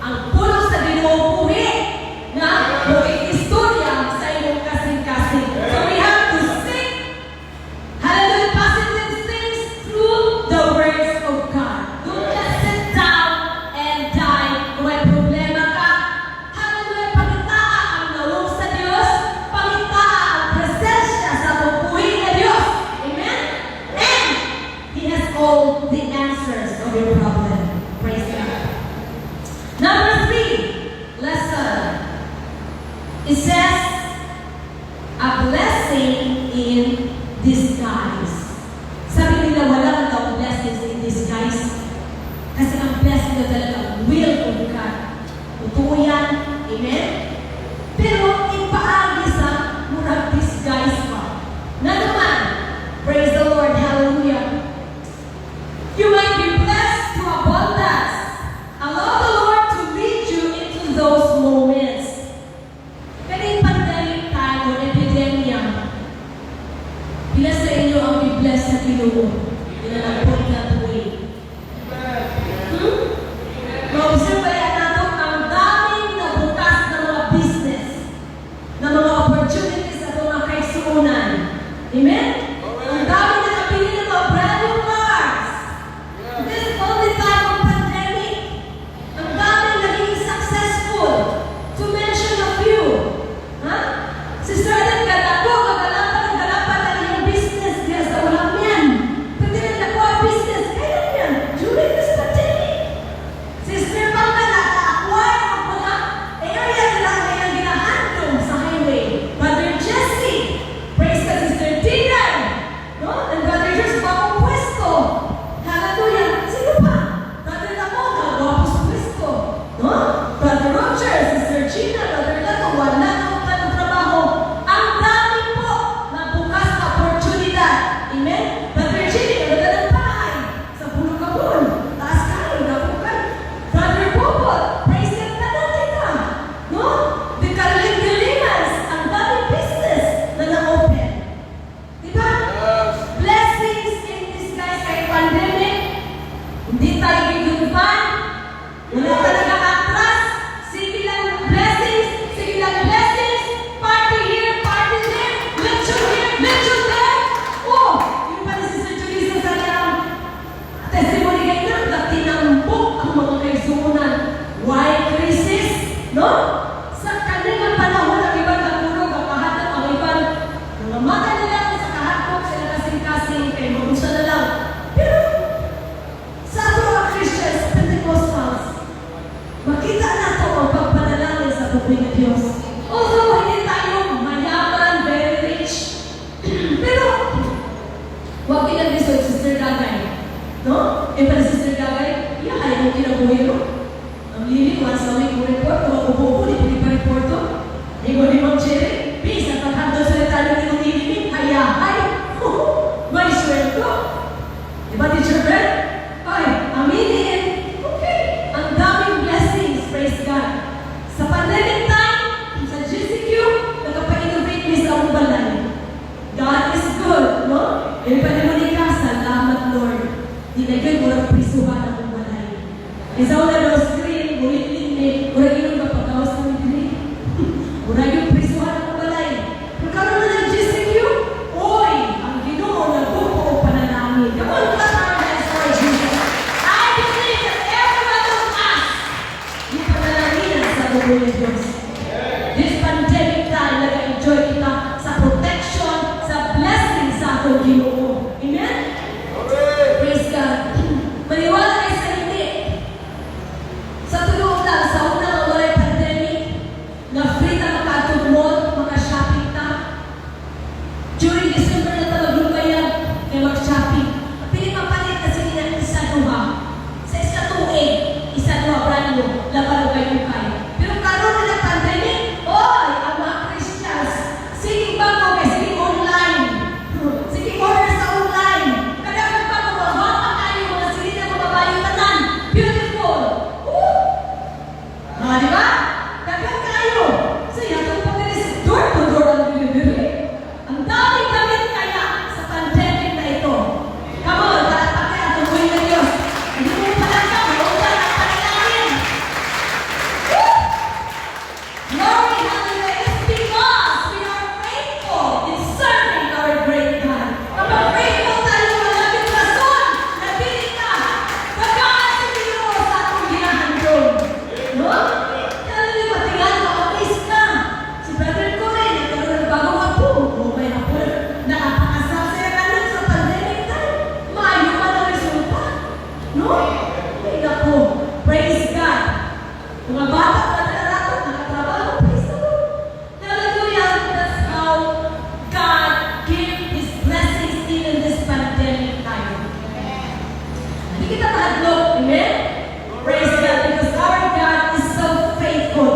Ang pulong sa Ginoo buhi na buhi istorya sa iyong kasing-kasing. So we have to sing, hallelujah, positive things through the words of God. Don't just sit down and die kung may problema ka. Hallelujah, pangitaan ang nawong sa Diyos, pangitaan ang presensya sa buhay na Diyos. Amen? And He has all the answers of your problem. Amen? Pero ipaagi sa murag disguise pa. Na naman, praise the Lord, hallelujah. You might be blessed to abundance. Allow the Lord to lead you into those moments. Pero yung pandemic time o epidemia, ilan sa inyo ang be-blessed sa Ginoo? Ilan ang point na tuwi? Ma-observe kaya nato ang daming nabukas na mga business, na mga opportunities at mga kaisuunan. Amen? Ang daming nakapili ng mga brand new cars. This only time of pandemic, ang daming naging successful. To mention a few. Si Sir Gadako, gagalapan na iyong business niya sa ulang yan. Pwede rin ako ang business. Kaya yan, during this pandemic. Sister Pangka, naka-acquire ang mga area nila ngayon ginahandong sa highway. Brother Jesse, praise ka Sister Tinan. No? And Brother Jesse, bagong pwesto. Hallelujah. Sino pa? Brother Lamon, nagawa sa pwesto. No? Brother Roger, Sister Gina, Brother Lato, wala nang tanong trabaho. Ang dami po na bukas na oportunidad. Amen? Brother Jimmy, naganda ng bahay sa Bulugabon. Taas kayo, napukan. Brother Bobot, praise God na natin ka. No? The Caroline Galimas, ang daming business na na-open. Diba? Blessings in disguise kay pandemic. Hindi tayo gigulpan. Wala talaga atras. Sige lang blessings. Sige lang blessings. Party here, party there. Lecture here, lecture there. Oh, yung pa si Sir Julissa sa kanyang testimony kayo na tinambok ang mga kaisuunan. Why crisis? No? Sa kanilang panahon ang ibang nagulog ang kahatag ang ibang nangamata nila sa kahatog sila kasing-kasing kay magusa na lang. Pero sa ato mga Christians, Pentecostals, makita nato ang pagpanalangin sa tubig ng Diyos. Although hindi tayo mayaman, very rich, pero huwag kinag-resort, Sister Gagay. No? E para Sister Gagay, ayaw mo kinabuhi mo. Ang lili, once a week mo report, o ubo-ubo, di pa report to. Ego ni Ma'am Cherry, bisa paghandol sa retalo ni Ma'am Lili, hayahay. May sweldo. Diba, Teacher Ben? Ay, aminin. Okay. Ang daming blessings, praise God. Sa pandemic time, sa GCQ, nagpa-innovate ni sa balay. God is good, no? Yung panimuli ka, salamat Lord. Di na yun, walang prisuhan ang balay. Isaw na daw screen, ulit-ulit ni, wala yun ang pagkawas ng dili. Wala yung prisuhan ang balay. Pagkaroon na ng GCQ, oy, ang Ginoo na buko panalangin. Come on, clap our hands for Jesus. I believe that every one of us, yung panalangin sa buko ni Diyos. This pandemic time, nag-enjoy kita sa protection, sa blessing sa atong Ginoo. Amen? Praise God. Maniwala kayo sa hindi. Sa tulong lang, sa unang walay pandemic, na free na makatugmod, maka-shopping ta. During December na talagang kaya, kaya mag-shopping. Pili mapalit kasi nila isa duha. Sa isa tuig, isa duha brand new, laban kayo kayo. Pero karoon na ng pandemic, oy, ang mga Christians, sige bago kayo, sige online. Sige order sa online. Kadang bago, mababa kayo, mga sige na mababayo tanan. Beautiful. Di ba? Dagang kayo. Sa yatong pag-inis, door-to-door ang binibili. Ang daming damit kaya sa pandemic na ito. Come on, palakpakin at tumuhin ng Diyos. Hindi mo pala ka, maundan ang panalangin. Glory, hallelujah. It's because we are faithful in serving our great God. Kapag faithful tayo, malapit rason, nabili ka. Pagkaan sa Ginoo sa atong ginahandong. No? Kaya nila matingan, makapace ka. Si Brother Corey, nagkaroon ng bagong apo. O may apo, nakapakasal sa kanan sa pandemic time. Maayo pa na resulta. No? Ay, naku. Praise God. Mga bata na naratot, nakatrabaho. Praise the Lord. Hallelujah. That's how God gave His blessings even this pandemic time. Hindi kita mahadlok. Amen? Praise God. Because our God is so faithful.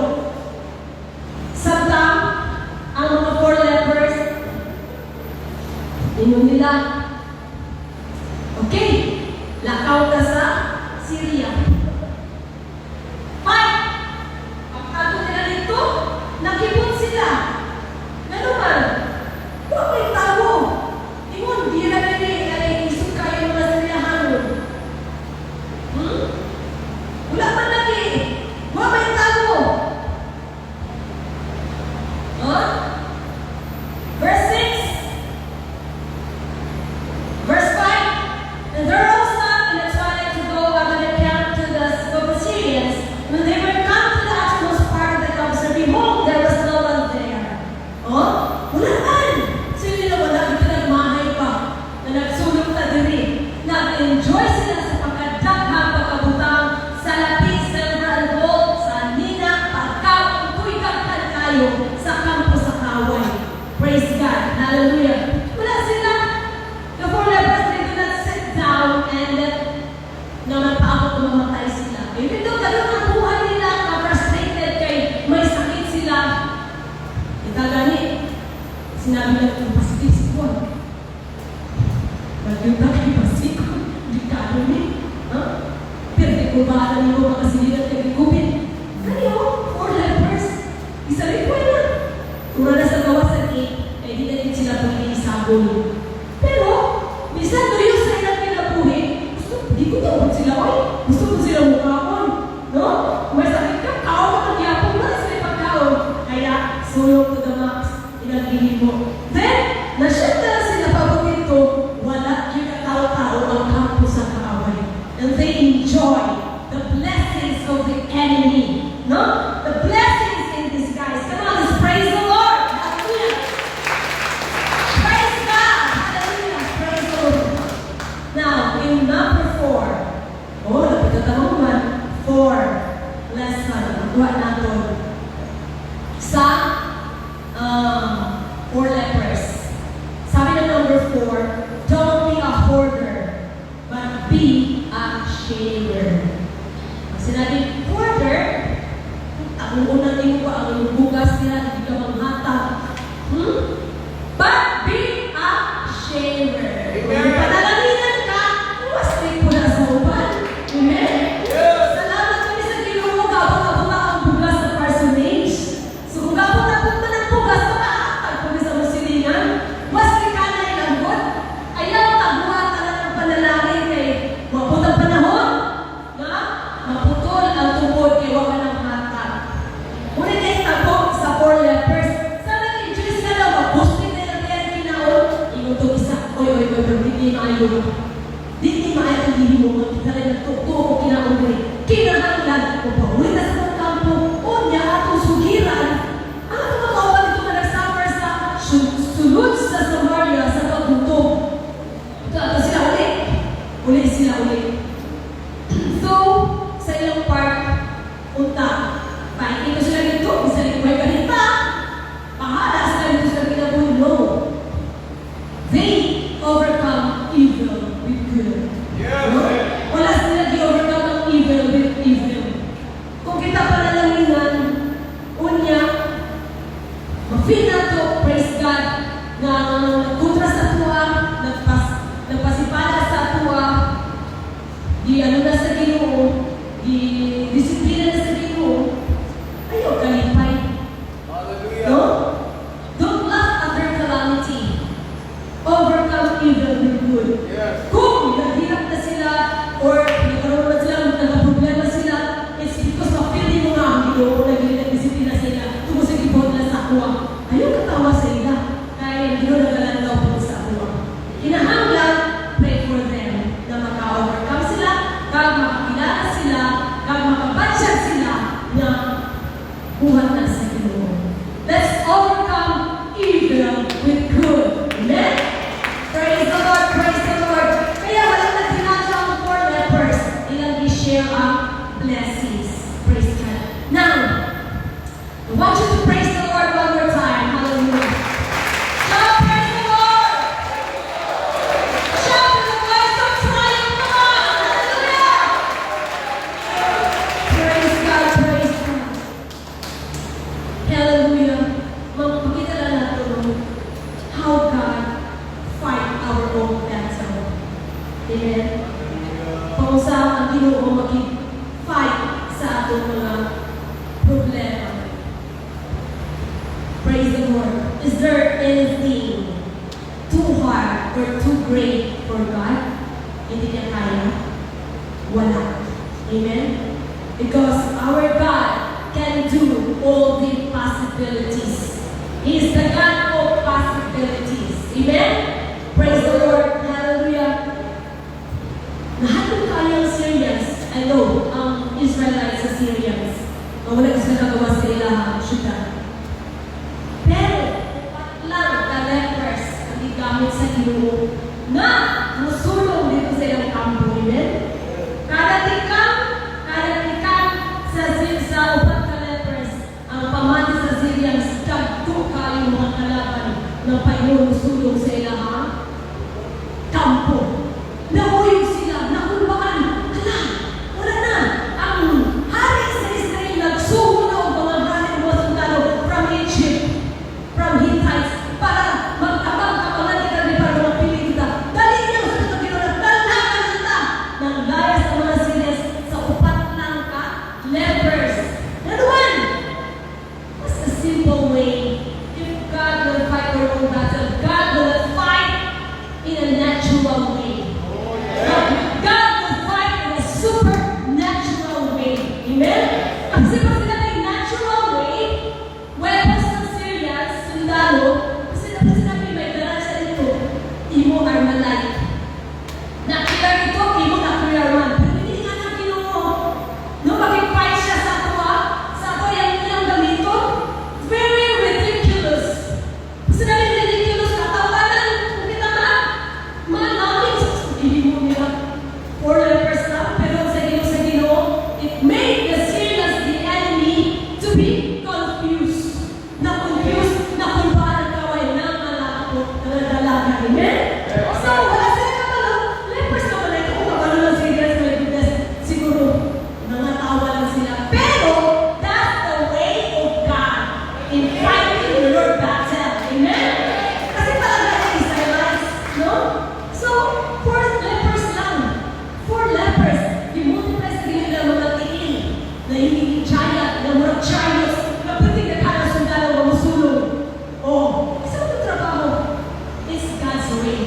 gubaan niyo makasilinan kay kupit. Kayo, 4 lepers. Isa rin po yan. Tura na sa gawa sa cake, ay di na din sila pwede isabol. Pero, minsan doon sa ilang kinabuhi, di ko tawag sila, oy, gusto ko sila mukhaon. No? May sakit ka, kao ka magyapong na sila pagkaon. Kaya, sulong to the max, inagiging mo. Then, na-ship na sila pabukit ko, wala yung katao-tao ang kampo sa kaaway. And they enjoy the blessings of the enemy. No? The blessings in disguise. Come on, let's praise the Lord. Hallelujah. Praise God. Hallelujah. Praise the Lord. Now, in number 4, oh, napagkatawang man, 4 lesson. Nakuha natin sa 4 lepers. Sabi na number 4, don't be a hoarder, but be a sharer. Pag sinabing hoarder, ang unang tingin ko, ang bugas nila, hindi ka manghatag. But be a sharer. Kung panalangin ka, wastig po na sa upan. Amen? Salamat kami sa Ginoo, gabang ang bugas sa parsonage. So kung gabang napunta ng bugas, makahatag po sa musilingan, wastig ka na ilambot. Ayaw taguhan ka na ng panalangin kay maputang panahon, na maputol ang tubod kay wala ng hatag. Muna kayo tabok sa 4 lepers. Sana kay-Diyos ka na, mabustig na yung kaya kinaon. Inutong isa, oy, hindi maayo. Hindi maayo ang hindi mo. Kita rin nagtuto ko kinaon rin. Kinahanglan ko pa. Ulit na sa mga kampo. O niya atong sugiran. Ano mga kawan ito na nagsuffer sa sunod sa Samaria sa pagbuntog. Ito sila ulit. Ulit sila ulit. So, sa ilang part, unta. Pahitin ko sila dito. Isa rin ko ay kanita. Pahala sila dito sa kinabuhi. No. They overcome evil with good. No? Wala sila di-overcome ang evil with evil. Kung kita panalanginan, unya, ma-feel na to, praise God, na kontra sa tuwa, nagpasipala sa tuwa, di ano na sa Ginoo, di disiplina na sa Ginoo, ayaw kalipay.
Hallelujah.
No? Don't laugh under calamity. Overcome evil with good.
Yes.
Kung naghirap na sila or nagkaroon na sila, nagka-problema sila, it's because ma-feel mo nga ang Ginoo, nag-disiplina sila, tumusig-ipon na sa kuwa. Ayaw katawa sa ila. Kaya yung Ginoo nagalandaw po sa kuwa. Kinahanglan, pray for them na maka-overcome sila, kag makakilala sila, kag makabatsyag sila na buhat na sa Ginoo. Let's overcome evil with good. Amen? Praise the Lord, praise the Lord. Kaya walang nagsinasa ang 4 lepers. Ilang i-share ang blessings. Praise God. Now, I want you to praise the Lord one more time. Hallelujah. Shout, praise the Lord. Shout in the voice of triumph. Come on. Hallelujah. Praise God, praise God. Hallelujah. Magpakita lang natin how God fight our own battle. Amen? Kung saan ang Ginoo mag-fight sa atong mga problema. Praise the Lord. Is there anything too hard or too great for God? Hindi niya kaya? Wala. Amen? Because our God can do all the possibilities. He is the God of possibilities. Amen? Praise the Lord. Hallelujah. Lahat ng kayang Syrians, I know, ang Israelites sa Syrians, wala sila nagawa sa ilang syudad. Pero, lang na lepers ang igamit sa Ginoo na musulong dito sa ilang kampo. Amen? Kada tikam sa upat ka lepers, ang pamati sa Syrians, dagto kayo mga kalaban ng painulong-sulong sa ilang kampo. Nauyog sila, nakulbaan. Hala, wala na. Ang hari sa Israel nagsuho na ang mga hari ng mga sundalo from Egypt, from Hittites, para magtabang ka mga kita para mapili kita. Dali niya sa ito, Ginoo, dalagan kita ng Amen? Kasi pag sila may natural way, weapons ng Syrians, sundalo, kasi dapat sinabi may dala siya dito, imo armalite. Nakita ito, imo na prayer man. Pero hindi nga ng Ginoo. No, mag-fight siya sa ato yung ilang gamito. Very ridiculous. Sinabi ridiculous, katawanan, kung kita ma-knowledge. Hindi mo nila. For lepers lang, pero sa Ginoo, it made the Syrians the enemy to be confused. Na-confused, na kung paano kaway ng malakot na dalaga. Amen? So, wala sila kapalo. Lepers naman na ito. Kung kapalo ng Syrians, my goodness, siguro, nangatawa lang sila. Pero, that's the way of God in fighting your battle. Amen? Kasi talaga yung Israelites, no? So, for lepers lang. For lepers, i-multiply sa nila mga tiin na hindi giant, na murag chariots, na pwede na kaya sundalo o masulong. Oh, isa mo yung trabaho. It's God's way.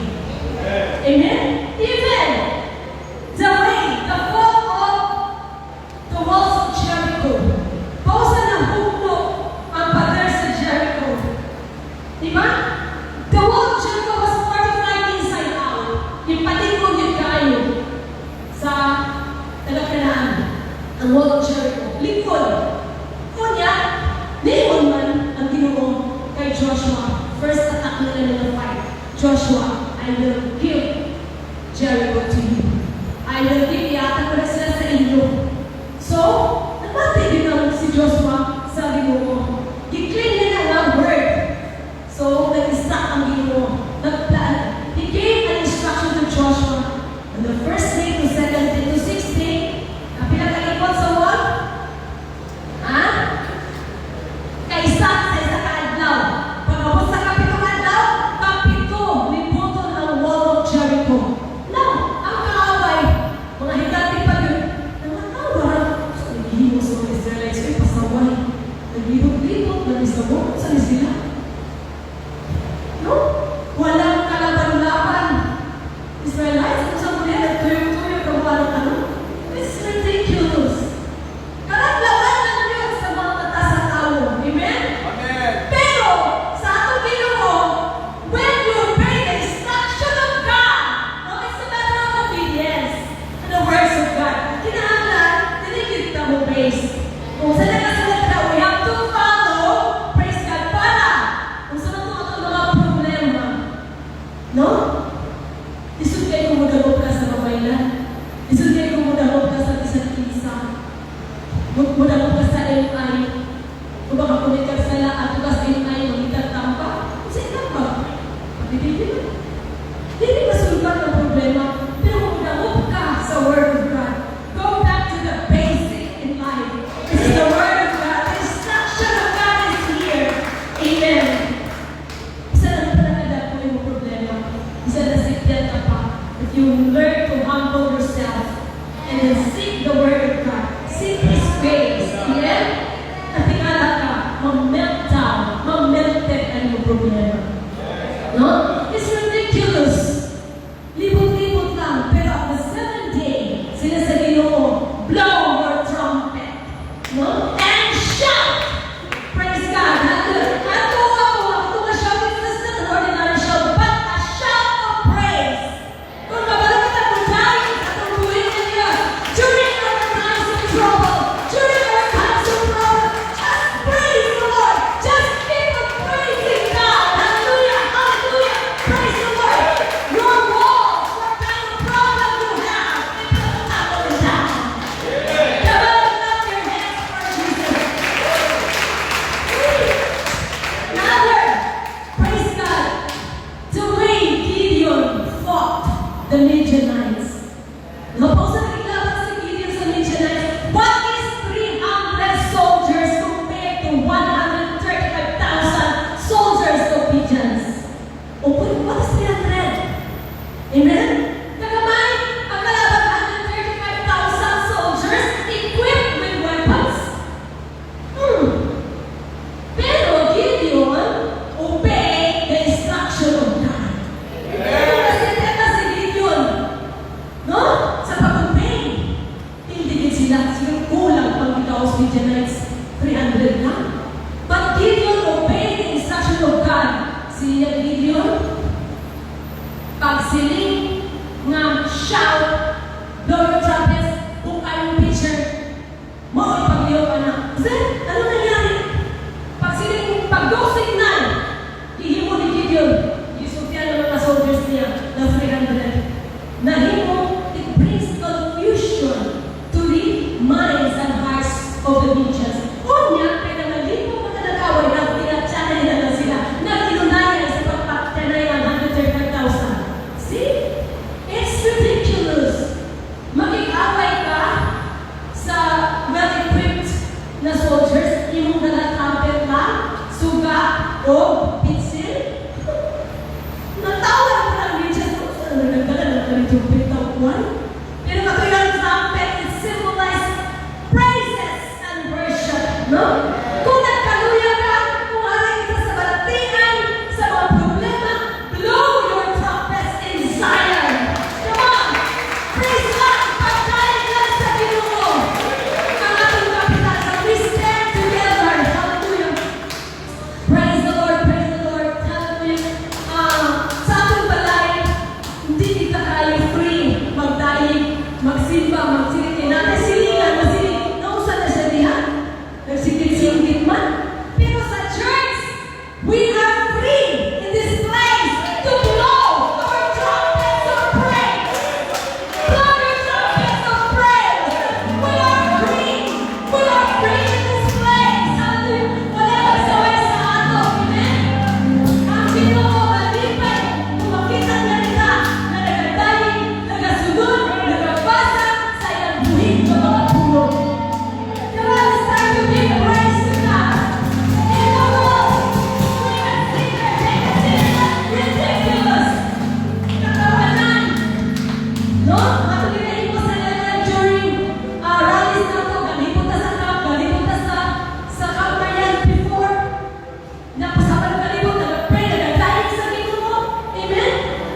Amen? Even the way, the fall of the walls of Jericho. Pausa ng hukno ang pader sa Jericho. Diba? The wall of Jericho was fortified inside out. Yung patingkong yung kayo sa Taga-Kanaan. Ang wall of Jericho. Lingkod. Kunya, niyon man ang Ginoo kay Joshua. First attack nila ng fight. Joshua, I will give Jericho to you. I will give yata ko na sila sa inyo. So, nagpatay din naman si Joshua sa Ginoo. Declare niya na ang word. So, nag-stack ang Ginoo. Nagplan. He gave an instruction to Joshua. On the first day, to second day, to sixth day, pinakalikot sa wall. Ha? Kaisa sa isa kaadlaw. Pagkabot sa kapitong adlaw, kapito, liputon ang wall of Jericho. Now, ang kaaway, mga higati pa yun, nangatawara. So, naghihimo sa mga Israelites, ay pasaway. Naglibot-libot, nagisabot, saan sila? No? Walang kalaban-laban. Israelites, kung saan mo nila, nagtuyo-tuyo kung walang ano? It's ridiculous. Karaglaban lang yun sa mga mata sa tao. Amen?
Amen.
Pero, sa atong Ginoo, when you obey the instruction of God, no, it's a matter of obedience to the words of God. Kinahanglan, dinigit ka mo base. Kung sa nakasalat ka, we have to follow, praise God, para Gauss Midianites, 300 lang. But Gideon obeyed the instruction of God. Siya Gideon, pagsiling nga shout, blow your trumpets, kung kayong pitcher, mo ipag-iyo ka na. Then, ano nangyari? Pagsiling, pag-go signal, ihimo ni Gideon, Yusufian ng mga soldiers niya, na 300. Nahimo, it brings confusion to the minds and hearts of the Midians. Unya, pinangalipong mga nagaway na pinatsanay na sila, nag-inunayan sa pagpaptanay ang 135,000. See? It's ridiculous. Makikaway ka sa well-equipped na soldiers, imong nag-trumpet lang, suga, o pitsil. Natawa ko lang Midians, nagdala na kami trumpet na one. Pero katulang trumpet, it symbolizes praises and worship. No? Kung nagkaluya ka, kung aray kita sa balatingan, sa mga problema, blow your trumpets in Zion. Come on! Praise God! Pagkain lang sa Ginoo. Ang ating kapitan sa we stand together. Hallelujah! Praise the Lord! Praise the Lord! Hallelujah! Sa ating balay, hindi kita kayo free magdaig, magsimba, magsiliti. Natin silingan, masiling. Nausan na siya diha. Nagsigit-singgit man. Pero sa church, we are free in this place to blow our trumpets of praise. Blow your trumpets of praise. We are free. We are free in this place. Hallelujah. Wala magsaway sa ato. Amen? Ang Ginoo malipay, kung makita niya nila na nagadaling, nagasunod, nagabasa sa iyang buhig ng mga puno. Come on, it's time to give praise to God. In the world, we can sing and make it ridiculous. Katawanan. No? Ato ginahin ko sa ganyan during rallies na to. Galipot na sa camp, galipot na sa camp na yan before. Napasapan ng kalibot, nag-pray, nag-dahin sa Ginoo. Amen?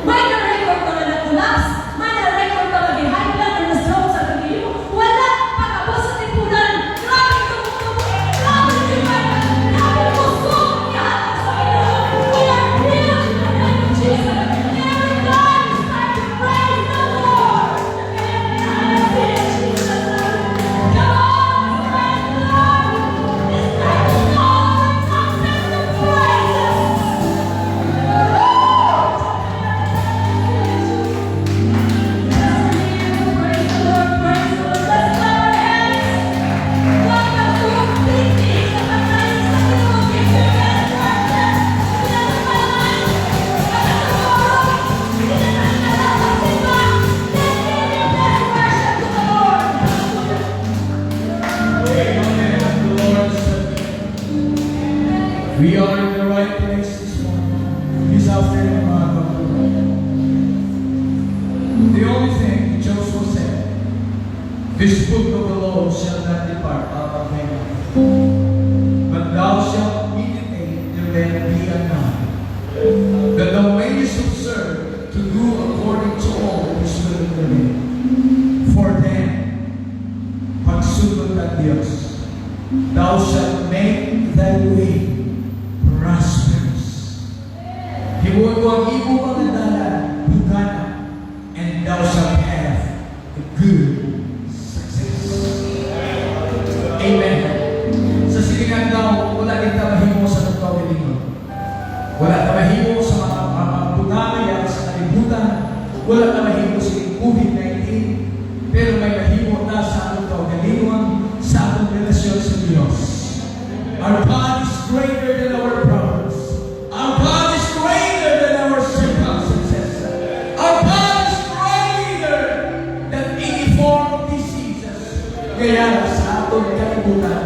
May na-record ka na na-collapse, may na-record ka na high blood and na-stroke sa Ginoo. Wala, pag-abos sa tipunan, grabe tumutubo, grabe tipunan, grabe gusto, ihatag sa Ginoo. We are healed in the name of Jesus. Every time it's time to praise the Lord. Amen. Jesus. Come on, praise the Lord. It's time to blow our trumpets of praise.
We are in the right place this morning, this afternoon, mga kapatid. The only thing Joshua said, this book of the law shall not depart out of thy mouth, but thou shalt meditate therein day and night, that thou mayest observe to do according to all his will in the day. For then, pagsunod ng Diyos, thou shalt make thy way prosperous. Himuon mo ang iyong mga dalan, bukana, and thou shalt have a good success. Amen. Sa silingan daw, wala din mahimo sa nagkawilingon. Wala mahimo sa mga bukana, sa kalibutan. Wala mahimo sa COVID-19. Pero may mahimo na sa atong kaugalingon, sa atong relasyon sa Diyos. Our God is greater than our problems. Our God is greater than our circumstances. Our God is greater than any form of diseases. Kaya sa atong kalibutan.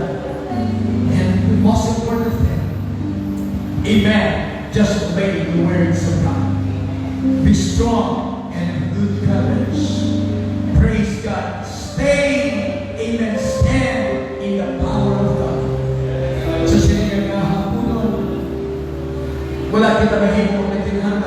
And the most important thing, amen, just obey the words of God. Be strong and of good courage. Praise God. Stay, amen, stand in the power of God. Sa siningang na hapunon, wala kita mahimo na tinahang